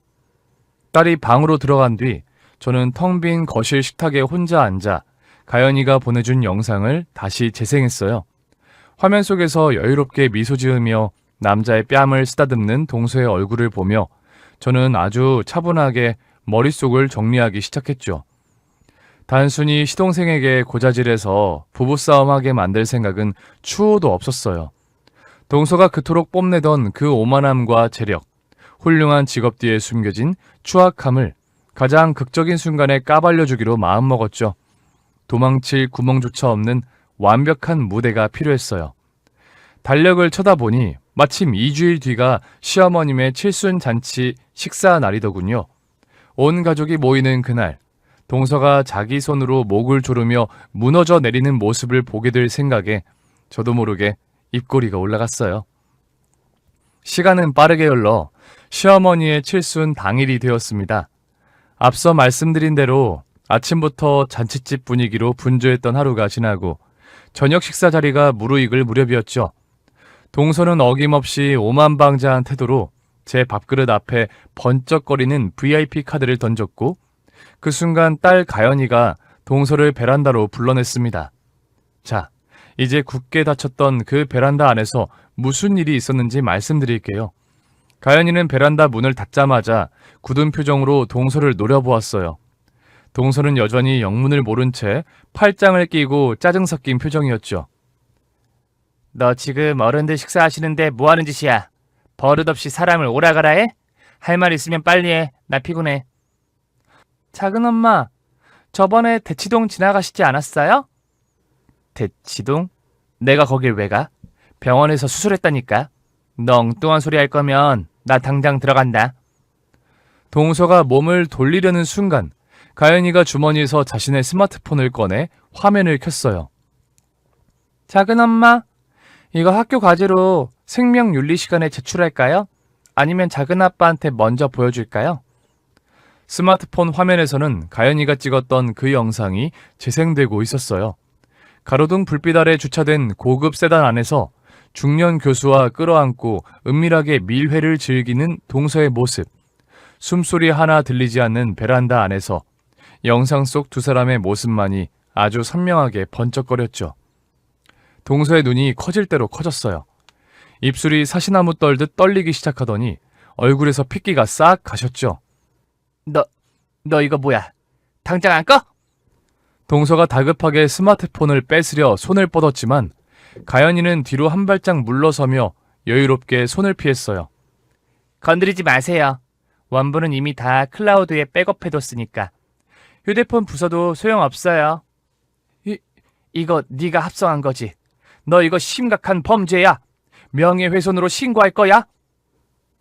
딸이 방으로 들어간 뒤 저는 텅 빈 거실 식탁에 혼자 앉아 가연이가 보내준 영상을 다시 재생했어요. 화면 속에서 여유롭게 미소 지으며 남자의 뺨을 쓰다듬는 동서의 얼굴을 보며 저는 아주 차분하게 머릿속을 정리하기 시작했죠. 단순히 시동생에게 고자질해서 부부싸움하게 만들 생각은 추호도 없었어요. 동서가 그토록 뽐내던 그 오만함과 재력, 훌륭한 직업 뒤에 숨겨진 추악함을 가장 극적인 순간에 까발려주기로 마음먹었죠. 도망칠 구멍조차 없는 완벽한 무대가 필요했어요. 달력을 쳐다보니 마침 2주일 뒤가 시어머님의 칠순잔치 식사 날이더군요. 온 가족이 모이는 그날, 동서가 자기 손으로 목을 조르며 무너져 내리는 모습을 보게 될 생각에 저도 모르게 입꼬리가 올라갔어요. 시간은 빠르게 흘러 시어머니의 칠순 당일이 되었습니다. 앞서 말씀드린 대로 아침부터 잔칫집 분위기로 분주했던 하루가 지나고 저녁 식사 자리가 무르익을 무렵이었죠. 동서는 어김없이 오만방자한 태도로 제 밥그릇 앞에 번쩍거리는 VIP 카드를 던졌고 그 순간 딸 가연이가 동서를 베란다로 불러냈습니다. 자, 이제 굳게 닫혔던 그 베란다 안에서 무슨 일이 있었는지 말씀드릴게요. 가연이는 베란다 문을 닫자마자 굳은 표정으로 동서를 노려보았어요. 동서는 여전히 영문을 모른 채 팔짱을 끼고 짜증 섞인 표정이었죠. 너 지금 어른들 식사하시는데 뭐하는 짓이야? 버릇없이 사람을 오라가라 해? 할 말 있으면 빨리 해. 나 피곤해. 작은 엄마, 저번에 대치동 지나가시지 않았어요? 대치동? 내가 거길 왜 가? 병원에서 수술했다니까. 너 엉뚱한 소리 할 거면 나 당장 들어간다. 동서가 몸을 돌리려는 순간 가연이가 주머니에서 자신의 스마트폰을 꺼내 화면을 켰어요. 작은 엄마, 이거 학교 과제로 생명윤리 시간에 제출할까요? 아니면 작은 아빠한테 먼저 보여줄까요? 스마트폰 화면에서는 가연이가 찍었던 그 영상이 재생되고 있었어요. 가로등 불빛 아래 주차된 고급 세단 안에서 중년 교수와 끌어안고 은밀하게 밀회를 즐기는 동서의 모습. 숨소리 하나 들리지 않는 베란다 안에서 영상 속 두 사람의 모습만이 아주 선명하게 번쩍거렸죠. 동서의 눈이 커질 대로 커졌어요. 입술이 사시나무 떨듯 떨리기 시작하더니 얼굴에서 핏기가 싹 가셨죠. 너 이거 뭐야? 당장 안 꺼? 동서가 다급하게 스마트폰을 뺏으려 손을 뻗었지만 가연이는 뒤로 한 발짝 물러서며 여유롭게 손을 피했어요. 건드리지 마세요. 원본은 이미 다 클라우드에 백업해뒀으니까. 휴대폰 부숴도 소용없어요. 이거 네가 합성한 거지. 너 이거 심각한 범죄야. 명예훼손으로 신고할 거야?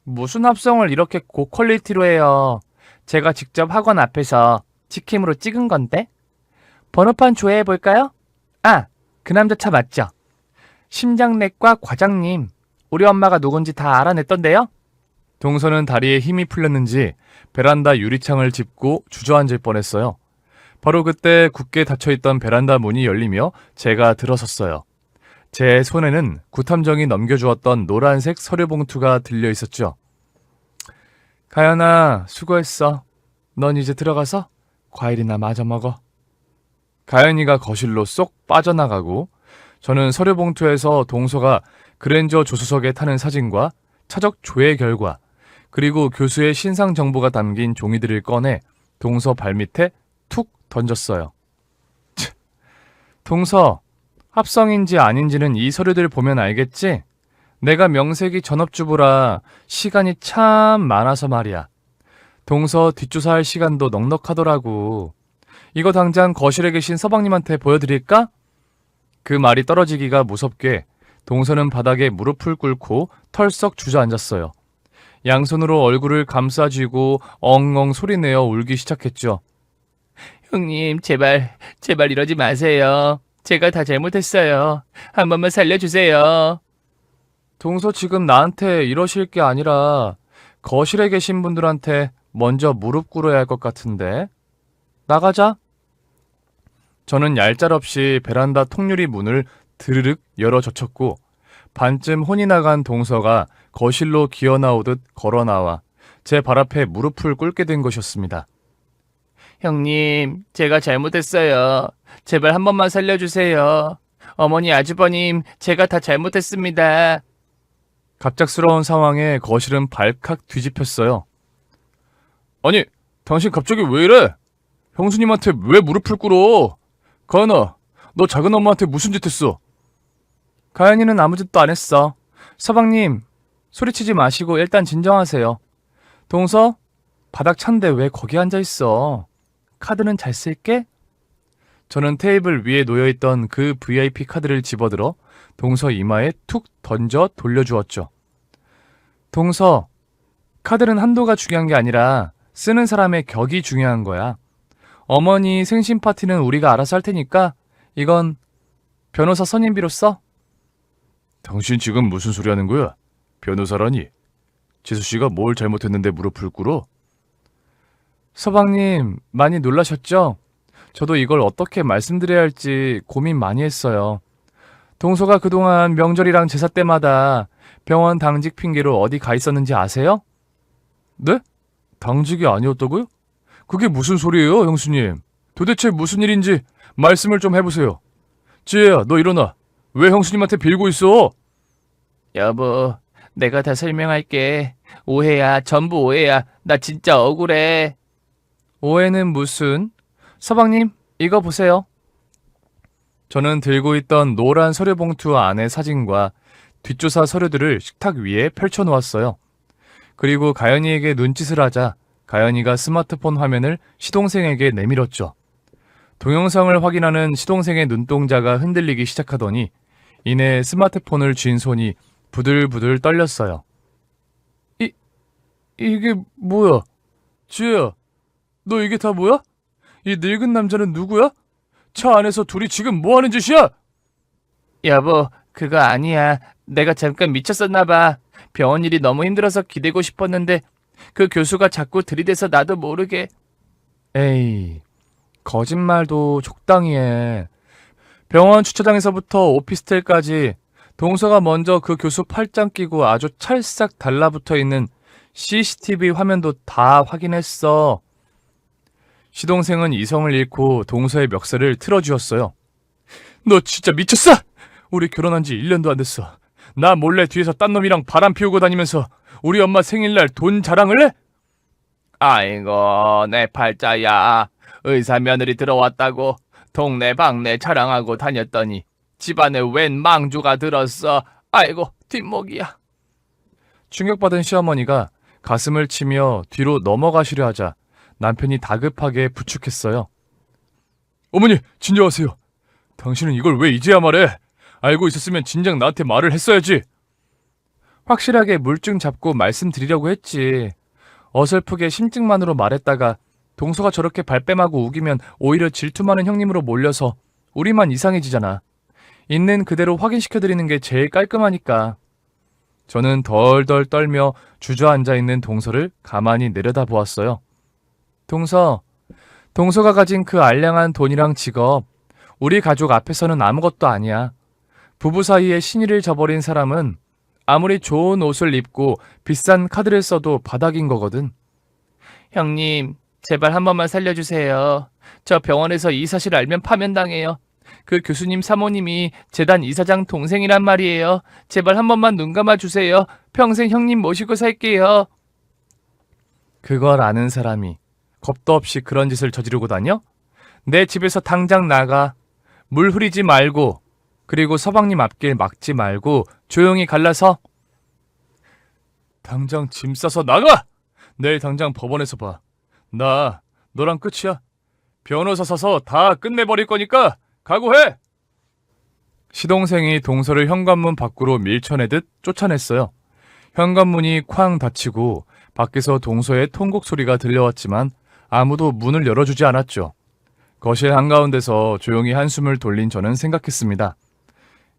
무슨 합성을 이렇게 고퀄리티로 해요. 제가 직접 학원 앞에서 직캠으로 찍은 건데. 번호판 조회해볼까요? 아, 그 남자 차 맞죠? 심장내과 과장님. 우리 엄마가 누군지 다 알아냈던데요? 동서는 다리에 힘이 풀렸는지 베란다 유리창을 짚고 주저앉을 뻔했어요. 바로 그때 굳게 닫혀있던 베란다 문이 열리며 제가 들어섰어요. 제 손에는 구탐정이 넘겨주었던 노란색 서류 봉투가 들려 있었죠. 가연아, 수고했어. 넌 이제 들어가서 과일이나 마저 먹어. 가연이가 거실로 쏙 빠져나가고 저는 서류 봉투에서 동서가 그랜저 조수석에 타는 사진과 차적 조회 결과 그리고 교수의 신상 정보가 담긴 종이들을 꺼내 동서 발밑에 툭 던졌어요. 동서, 합성인지 아닌지는 이 서류들 보면 알겠지? 내가 명색이 전업주부라 시간이 참 많아서 말이야. 동서 뒷조사할 시간도 넉넉하더라고. 이거 당장 거실에 계신 서방님한테 보여드릴까? 그 말이 떨어지기가 무섭게 동서는 바닥에 무릎을 꿇고 털썩 주저앉았어요. 양손으로 얼굴을 감싸쥐고 엉엉 소리내어 울기 시작했죠. 형님, 제발 이러지 마세요. 제가 다 잘못했어요. 한 번만 살려주세요. 동서 지금 나한테 이러실 게 아니라 거실에 계신 분들한테 먼저 무릎 꿇어야 할 것 같은데. 나가자. 저는 얄짤없이 베란다 통유리 문을 드르륵 열어 젖혔고 반쯤 혼이 나간 동서가 거실로 기어나오듯 걸어나와 제 발 앞에 무릎을 꿇게 된 것이었습니다. 형님, 제가 잘못했어요. 제발 한 번만 살려주세요. 어머니, 아주버님, 제가 다 잘못했습니다. 갑작스러운 상황에 거실은 발칵 뒤집혔어요. 아니, 당신 갑자기 왜 이래? 형수님한테 왜 무릎을 꿇어? 가연아, 너 작은 엄마한테 무슨 짓 했어? 가연이는 아무 짓도 안 했어. 서방님, 소리치지 마시고 일단 진정하세요. 동서, 바닥 찬데 왜 거기 앉아있어? 카드는 잘 쓸게? 저는 테이블 위에 놓여있던 그 VIP 카드를 집어들어 동서 이마에 툭 던져 돌려주었죠. 동서, 카드는 한도가 중요한 게 아니라 쓰는 사람의 격이 중요한 거야. 어머니 생신 파티는 우리가 알아서 할 테니까 이건 변호사 선임비로 써. 당신 지금 무슨 소리 하는 거야? 변호사라니? 지수씨가 뭘 잘못했는데 무릎을 꿇어? 서방님, 많이 놀라셨죠? 저도 이걸 어떻게 말씀드려야 할지 고민 많이 했어요. 동서가 그동안 명절이랑 제사 때마다 병원 당직 핑계로 어디 가 있었는지 아세요? 네? 당직이 아니었다고요? 그게 무슨 소리예요, 형수님? 도대체 무슨 일인지 말씀을 좀 해보세요. 지혜야, 너 일어나. 왜 형수님한테 빌고 있어? 여보, 내가 다 설명할게. 오해야, 전부 오해야. 나 진짜 억울해. 오해는 무슨? 서방님, 이거 보세요. 저는 들고 있던 노란 서류 봉투 안의 사진과 뒷조사 서류들을 식탁 위에 펼쳐놓았어요. 그리고 가연이에게 눈짓을 하자 가연이가 스마트폰 화면을 시동생에게 내밀었죠. 동영상을 확인하는 시동생의 눈동자가 흔들리기 시작하더니 이내 스마트폰을 쥔 손이 부들부들 떨렸어요. 이게 뭐야? 지혜야, 너 이게 다 뭐야? 이 늙은 남자는 누구야? 차 안에서 둘이 지금 뭐 하는 짓이야? 여보, 그거 아니야. 내가 잠깐 미쳤었나봐. 병원 일이 너무 힘들어서 기대고 싶었는데 그 교수가 자꾸 들이대서 나도 모르게. 에이, 거짓말도 적당히 해. 병원 주차장에서부터 오피스텔까지 동서가 먼저 그 교수 팔짱 끼고 아주 찰싹 달라붙어 있는 CCTV 화면도 다 확인했어. 시동생은 이성을 잃고 동서의 멱살을 틀어주었어요. 너 진짜 미쳤어? 우리 결혼한 지 1년도 안 됐어. 나 몰래 뒤에서 딴 놈이랑 바람 피우고 다니면서 우리 엄마 생일날 돈 자랑을 해? 아이고, 내 팔자야. 의사 며느리 들어왔다고 동네 방네 자랑하고 다녔더니 집안에 웬 망주가 들었어. 아이고, 뒷목이야. 충격받은 시어머니가 가슴을 치며 뒤로 넘어가시려 하자 남편이 다급하게 부축했어요. 어머니, 진정하세요. 당신은 이걸 왜 이제야 말해? 알고 있었으면 진작 나한테 말을 했어야지. 확실하게 물증 잡고 말씀드리려고 했지. 어설프게 심증만으로 말했다가 동서가 저렇게 발뺌하고 우기면 오히려 질투 많은 형님으로 몰려서 우리만 이상해지잖아. 있는 그대로 확인시켜드리는 게 제일 깔끔하니까. 저는 덜덜 떨며 주저앉아 있는 동서를 가만히 내려다보았어요. 동서가 가진 그 알량한 돈이랑 직업, 우리 가족 앞에서는 아무것도 아니야. 부부 사이에 신의를 저버린 사람은 아무리 좋은 옷을 입고 비싼 카드를 써도 바닥인 거거든. 형님, 제발 한 번만 살려주세요. 저 병원에서 이 사실 알면 파면당해요. 그 교수님 사모님이 재단 이사장 동생이란 말이에요. 제발 한 번만 눈 감아주세요. 평생 형님 모시고 살게요. 그걸 아는 사람이 겁도 없이 그런 짓을 저지르고 다녀? 내 집에서 당장 나가. 물 흐리지 말고, 그리고 서방님 앞길 막지 말고 조용히 갈라서. 당장 짐 싸서 나가! 내일 당장 법원에서 봐. 나 너랑 끝이야. 변호사 서서 다 끝내버릴 거니까 각오해! 시동생이 동서를 현관문 밖으로 밀쳐내듯 쫓아냈어요. 현관문이 쾅 닫히고 밖에서 동서의 통곡 소리가 들려왔지만 아무도 문을 열어주지 않았죠. 거실 한가운데서 조용히 한숨을 돌린 저는 생각했습니다.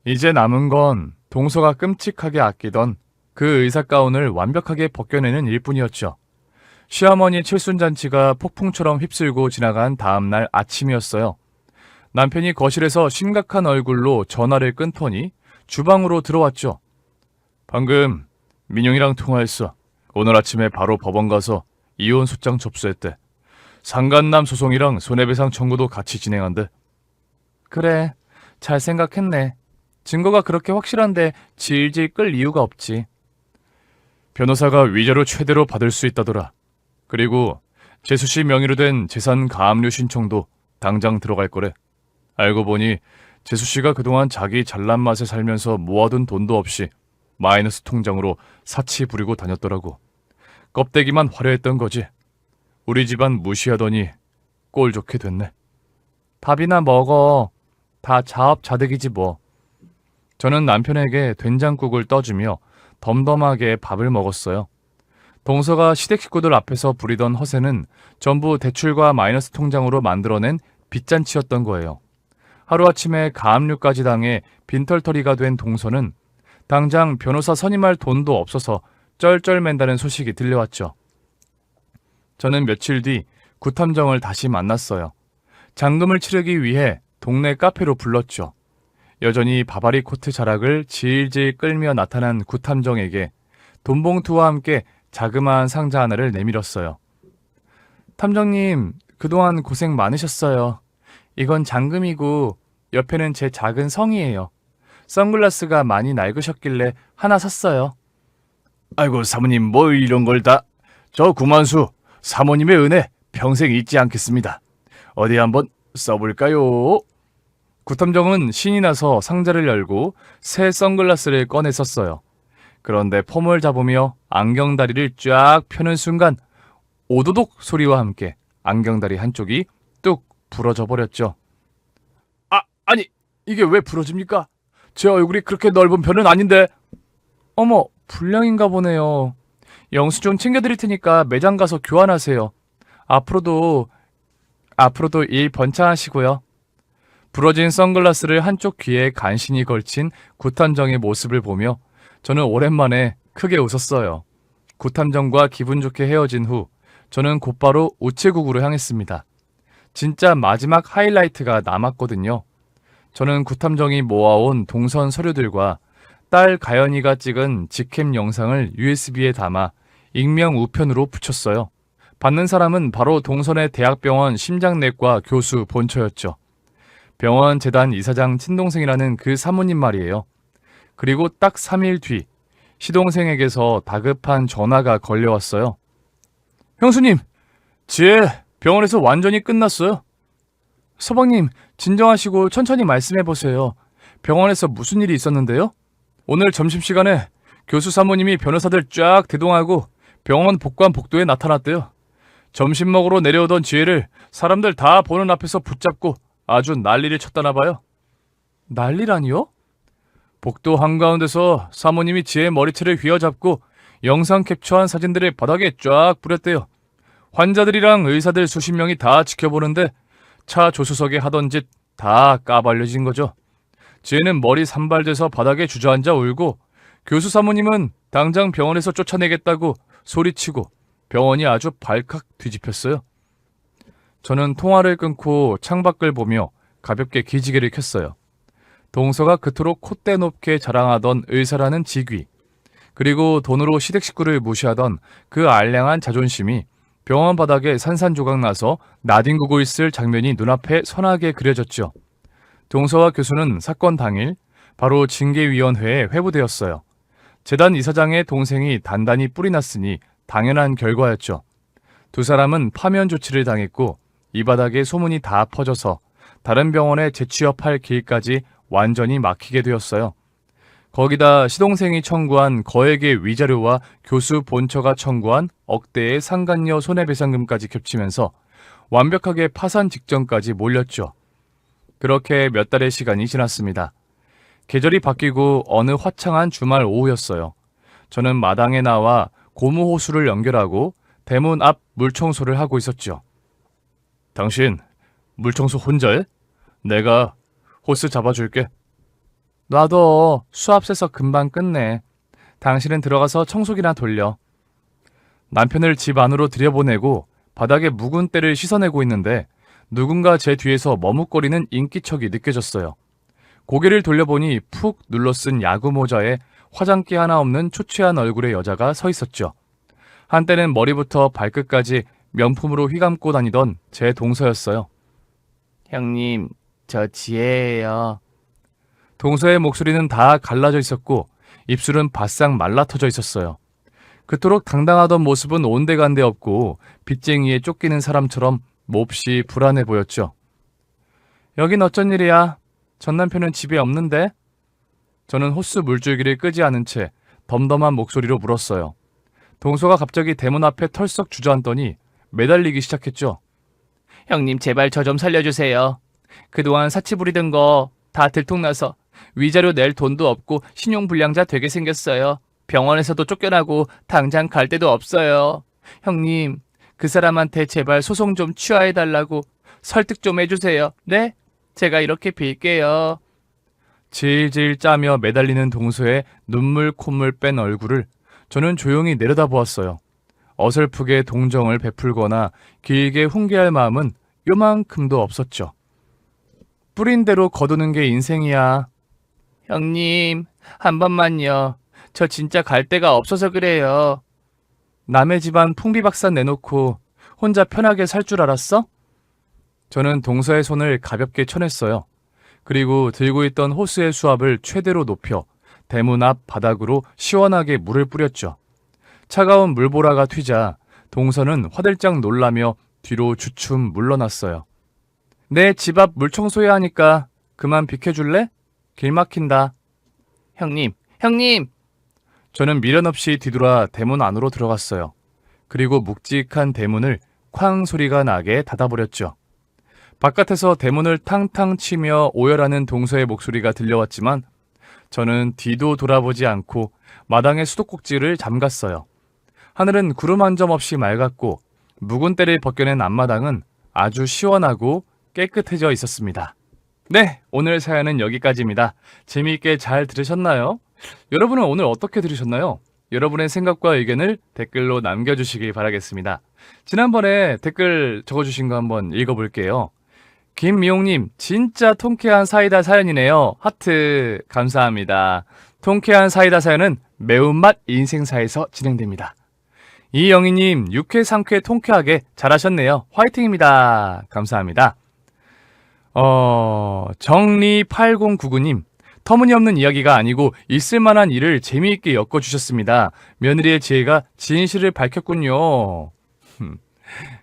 이제 남은 건 동서가 끔찍하게 아끼던 그 의사 가운을 완벽하게 벗겨내는 일뿐이었죠. 시어머니 칠순잔치가 폭풍처럼 휩쓸고 지나간 다음날 아침이었어요. 남편이 거실에서 심각한 얼굴로 전화를 끊더니 주방으로 들어왔죠. 방금 민용이랑 통화했어. 오늘 아침에 바로 법원 가서 이혼 소장 접수했대. 상간남 소송이랑 손해배상 청구도 같이 진행한대. 그래, 잘 생각했네. 증거가 그렇게 확실한데 질질 끌 이유가 없지. 변호사가 위자료 최대로 받을 수 있다더라. 그리고 재수씨 명의로 된 재산 가압류 신청도 당장 들어갈 거래. 알고 보니 재수씨가 그동안 자기 잘난 맛에 살면서 모아둔 돈도 없이 마이너스 통장으로 사치 부리고 다녔더라고. 껍데기만 화려했던 거지. 우리 집안 무시하더니 꼴 좋게 됐네. 밥이나 먹어. 다 자업자득이지 뭐. 저는 남편에게 된장국을 떠주며 덤덤하게 밥을 먹었어요. 동서가 시댁 식구들 앞에서 부리던 허세는 전부 대출과 마이너스 통장으로 만들어낸 빚잔치였던 거예요. 하루아침에 가압류까지 당해 빈털터리가 된 동서는 당장 변호사 선임할 돈도 없어서 쩔쩔맨다는 소식이 들려왔죠. 저는 며칠 뒤 구탐정을 다시 만났어요. 잔금을 치르기 위해 동네 카페로 불렀죠. 여전히 바바리 코트 자락을 질질 끌며 나타난 구탐정에게 돈봉투와 함께 자그마한 상자 하나를 내밀었어요. 탐정님, 그동안 고생 많으셨어요. 이건 잔금이고 옆에는 제 작은 성이에요. 선글라스가 많이 낡으셨길래 하나 샀어요. 아이고 사모님, 뭐 이런 걸 다. 저 구만수, 사모님의 은혜 평생 잊지 않겠습니다. 어디 한번 써볼까요? 구탐정은 신이 나서 상자를 열고 새 선글라스를 꺼내 썼어요. 그런데 폼을 잡으며 안경다리를 쫙 펴는 순간 오도독 소리와 함께 안경다리 한쪽이 뚝 부러져 버렸죠. 아니, 이게 왜 부러집니까? 제 얼굴이 그렇게 넓은 편은 아닌데. 어머, 불량인가 보네요. 영수증 챙겨드릴 테니까 매장 가서 교환하세요. 앞으로도 일 번창하시고요. 부러진 선글라스를 한쪽 귀에 간신히 걸친 구탐정의 모습을 보며 저는 오랜만에 크게 웃었어요. 구탐정과 기분 좋게 헤어진 후 저는 곧바로 우체국으로 향했습니다. 진짜 마지막 하이라이트가 남았거든요. 저는 구탐정이 모아온 동선 서류들과 딸 가연이가 찍은 직캠 영상을 USB에 담아 익명 우편으로 붙였어요. 받는 사람은 바로 동선의 대학병원 심장내과 교수 본처였죠. 병원 재단 이사장 친동생이라는 그 사모님 말이에요. 그리고 딱 3일 뒤 시동생에게서 다급한 전화가 걸려왔어요. 형수님, 지혜 병원에서 완전히 끝났어요. 서방님, 진정하시고 천천히 말씀해보세요. 병원에서 무슨 일이 있었는데요? 오늘 점심시간에 교수 사모님이 변호사들 쫙 대동하고 병원 복관 복도에 나타났대요. 점심 먹으러 내려오던 지혜를 사람들 다 보는 앞에서 붙잡고 아주 난리를 쳤다나 봐요. 난리라니요? 복도 한가운데서 사모님이 지혜의 머리채를 휘어잡고 영상 캡처한 사진들을 바닥에 쫙 뿌렸대요. 환자들이랑 의사들 수십 명이 다 지켜보는데 차 조수석에 하던 짓 다 까발려진 거죠. 지혜는 머리 산발돼서 바닥에 주저앉아 울고 교수 사모님은 당장 병원에서 쫓아내겠다고 소리치고 병원이 아주 발칵 뒤집혔어요. 저는 통화를 끊고 창밖을 보며 가볍게 기지개를 켰어요. 동서가 그토록 콧대 높게 자랑하던 의사라는 직위, 그리고 돈으로 시댁 식구를 무시하던 그 알량한 자존심이 병원 바닥에 산산조각 나서 나뒹구고 있을 장면이 눈앞에 선하게 그려졌죠. 동서와 교수는 사건 당일 바로 징계위원회에 회부되었어요. 재단 이사장의 동생이 단단히 뿔이 났으니 당연한 결과였죠. 두 사람은 파면 조치를 당했고 이 바닥에 소문이 다 퍼져서 다른 병원에 재취업할 길까지 완전히 막히게 되었어요. 거기다 시동생이 청구한 거액의 위자료와 교수 본처가 청구한 억대의 상간녀 손해배상금까지 겹치면서 완벽하게 파산 직전까지 몰렸죠. 그렇게 몇 달의 시간이 지났습니다. 계절이 바뀌고 어느 화창한 주말 오후였어요. 저는 마당에 나와 고무 호수를 연결하고 대문 앞 물청소를 하고 있었죠. 당신 물청소 혼자 해? 내가 호스 잡아줄게. 놔둬. 수압 세서 금방 끝내. 당신은 들어가서 청소기나 돌려. 남편을 집 안으로 들여보내고 바닥에 묵은 때를 씻어내고 있는데 누군가 제 뒤에서 머뭇거리는 인기척이 느껴졌어요. 고개를 돌려보니 푹 눌러쓴 야구 모자에 화장기 하나 없는 초췌한 얼굴의 여자가 서 있었죠. 한때는 머리부터 발끝까지 명품으로 휘감고 다니던 제 동서였어요. 형님, 저 지혜예요. 동서의 목소리는 다 갈라져 있었고 입술은 바싹 말라터져 있었어요. 그토록 당당하던 모습은 온데간데 없고 빚쟁이에 쫓기는 사람처럼 몹시 불안해 보였죠. 여긴 어쩐 일이야? 전 남편은 집에 없는데? 저는 호스 물줄기를 끄지 않은 채 덤덤한 목소리로 물었어요. 동서가 갑자기 대문 앞에 털썩 주저앉더니 매달리기 시작했죠. 형님, 제발 저 좀 살려주세요. 그동안 사치 부리던 거 다 들통나서 위자료 낼 돈도 없고 신용불량자 되게 생겼어요. 병원에서도 쫓겨나고 당장 갈 데도 없어요. 형님, 그 사람한테 제발 소송 좀 취하해달라고 설득 좀 해주세요. 네? 제가 이렇게 빌게요. 질질 짜며 매달리는 동서의 눈물 콧물 뺀 얼굴을 저는 조용히 내려다보았어요. 어설프게 동정을 베풀거나 길게 훈계할 마음은 요만큼도 없었죠. 뿌린 대로 거두는 게 인생이야. 형님, 한 번만요. 저 진짜 갈 데가 없어서 그래요. 남의 집안 풍비박산 내놓고 혼자 편하게 살 줄 알았어? 저는 동서의 손을 가볍게 쳐냈어요. 그리고 들고 있던 호스의 수압을 최대로 높여 대문 앞 바닥으로 시원하게 물을 뿌렸죠. 차가운 물보라가 튀자 동서는 화들짝 놀라며 뒤로 주춤 물러났어요. 내 집 앞 물청소해야 하니까 그만 비켜줄래? 길 막힌다. 형님, 형님! 저는 미련 없이 뒤돌아 대문 안으로 들어갔어요. 그리고 묵직한 대문을 쾅 소리가 나게 닫아버렸죠. 바깥에서 대문을 탕탕 치며 오열하는 동서의 목소리가 들려왔지만 저는 뒤도 돌아보지 않고 마당의 수도꼭지를 잠갔어요. 하늘은 구름 한 점 없이 맑았고 묵은 때를 벗겨낸 앞마당은 아주 시원하고 깨끗해져 있었습니다. 네, 오늘 사연은 여기까지입니다. 재미있게 잘 들으셨나요? 여러분은 오늘 어떻게 들으셨나요? 여러분의 생각과 의견을 댓글로 남겨주시기 바라겠습니다. 지난번에 댓글 적어주신 거 한번 읽어볼게요. 김미용님, 진짜 통쾌한 사이다 사연이네요. 하트, 감사합니다. 통쾌한 사이다 사연은 매운맛 인생사에서 진행됩니다. 이영희님, 6회, 3회 통쾌하게 잘하셨네요. 화이팅입니다. 감사합니다. 정리8099님, 터무니없는 이야기가 아니고 있을만한 일을 재미있게 엮어주셨습니다. 며느리의 지혜가 진실을 밝혔군요.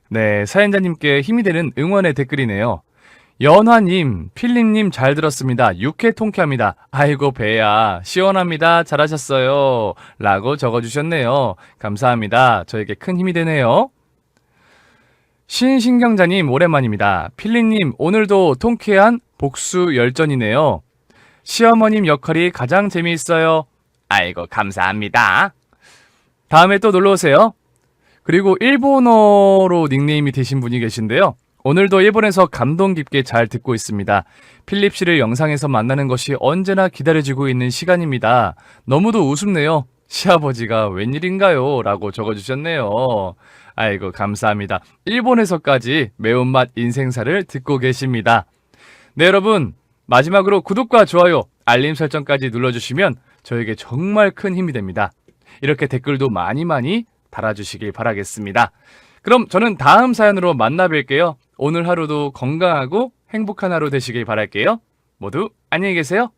네, 사연자님께 힘이 되는 응원의 댓글이네요. 연화님, 필립님 잘 들었습니다. 6회 통쾌합니다. 아이고 배야, 시원합니다. 잘하셨어요. 라고 적어주셨네요. 감사합니다. 저에게 큰 힘이 되네요. 신신경자님 오랜만입니다. 필립님 오늘도 통쾌한 복수 열전이네요. 시어머님 역할이 가장 재미있어요. 아이고 감사합니다. 다음에 또 놀러오세요. 그리고 일본어로 닉네임이 되신 분이 계신데요. 오늘도 일본에서 감동 깊게 잘 듣고 있습니다. 필립 씨를 영상에서 만나는 것이 언제나 기다려지고 있는 시간입니다. 너무도 우습네요. 시아버지가 웬일인가요? 라고 적어주셨네요. 아이고 감사합니다. 일본에서까지 매운맛 인생사를 듣고 계십니다. 네 여러분, 마지막으로 구독과 좋아요, 알림 설정까지 눌러주시면 저에게 정말 큰 힘이 됩니다. 이렇게 댓글도 많이 달아주시길 바라겠습니다. 그럼 저는 다음 사연으로 만나 뵐게요. 오늘 하루도 건강하고 행복한 하루 되시길 바랄게요. 모두 안녕히 계세요.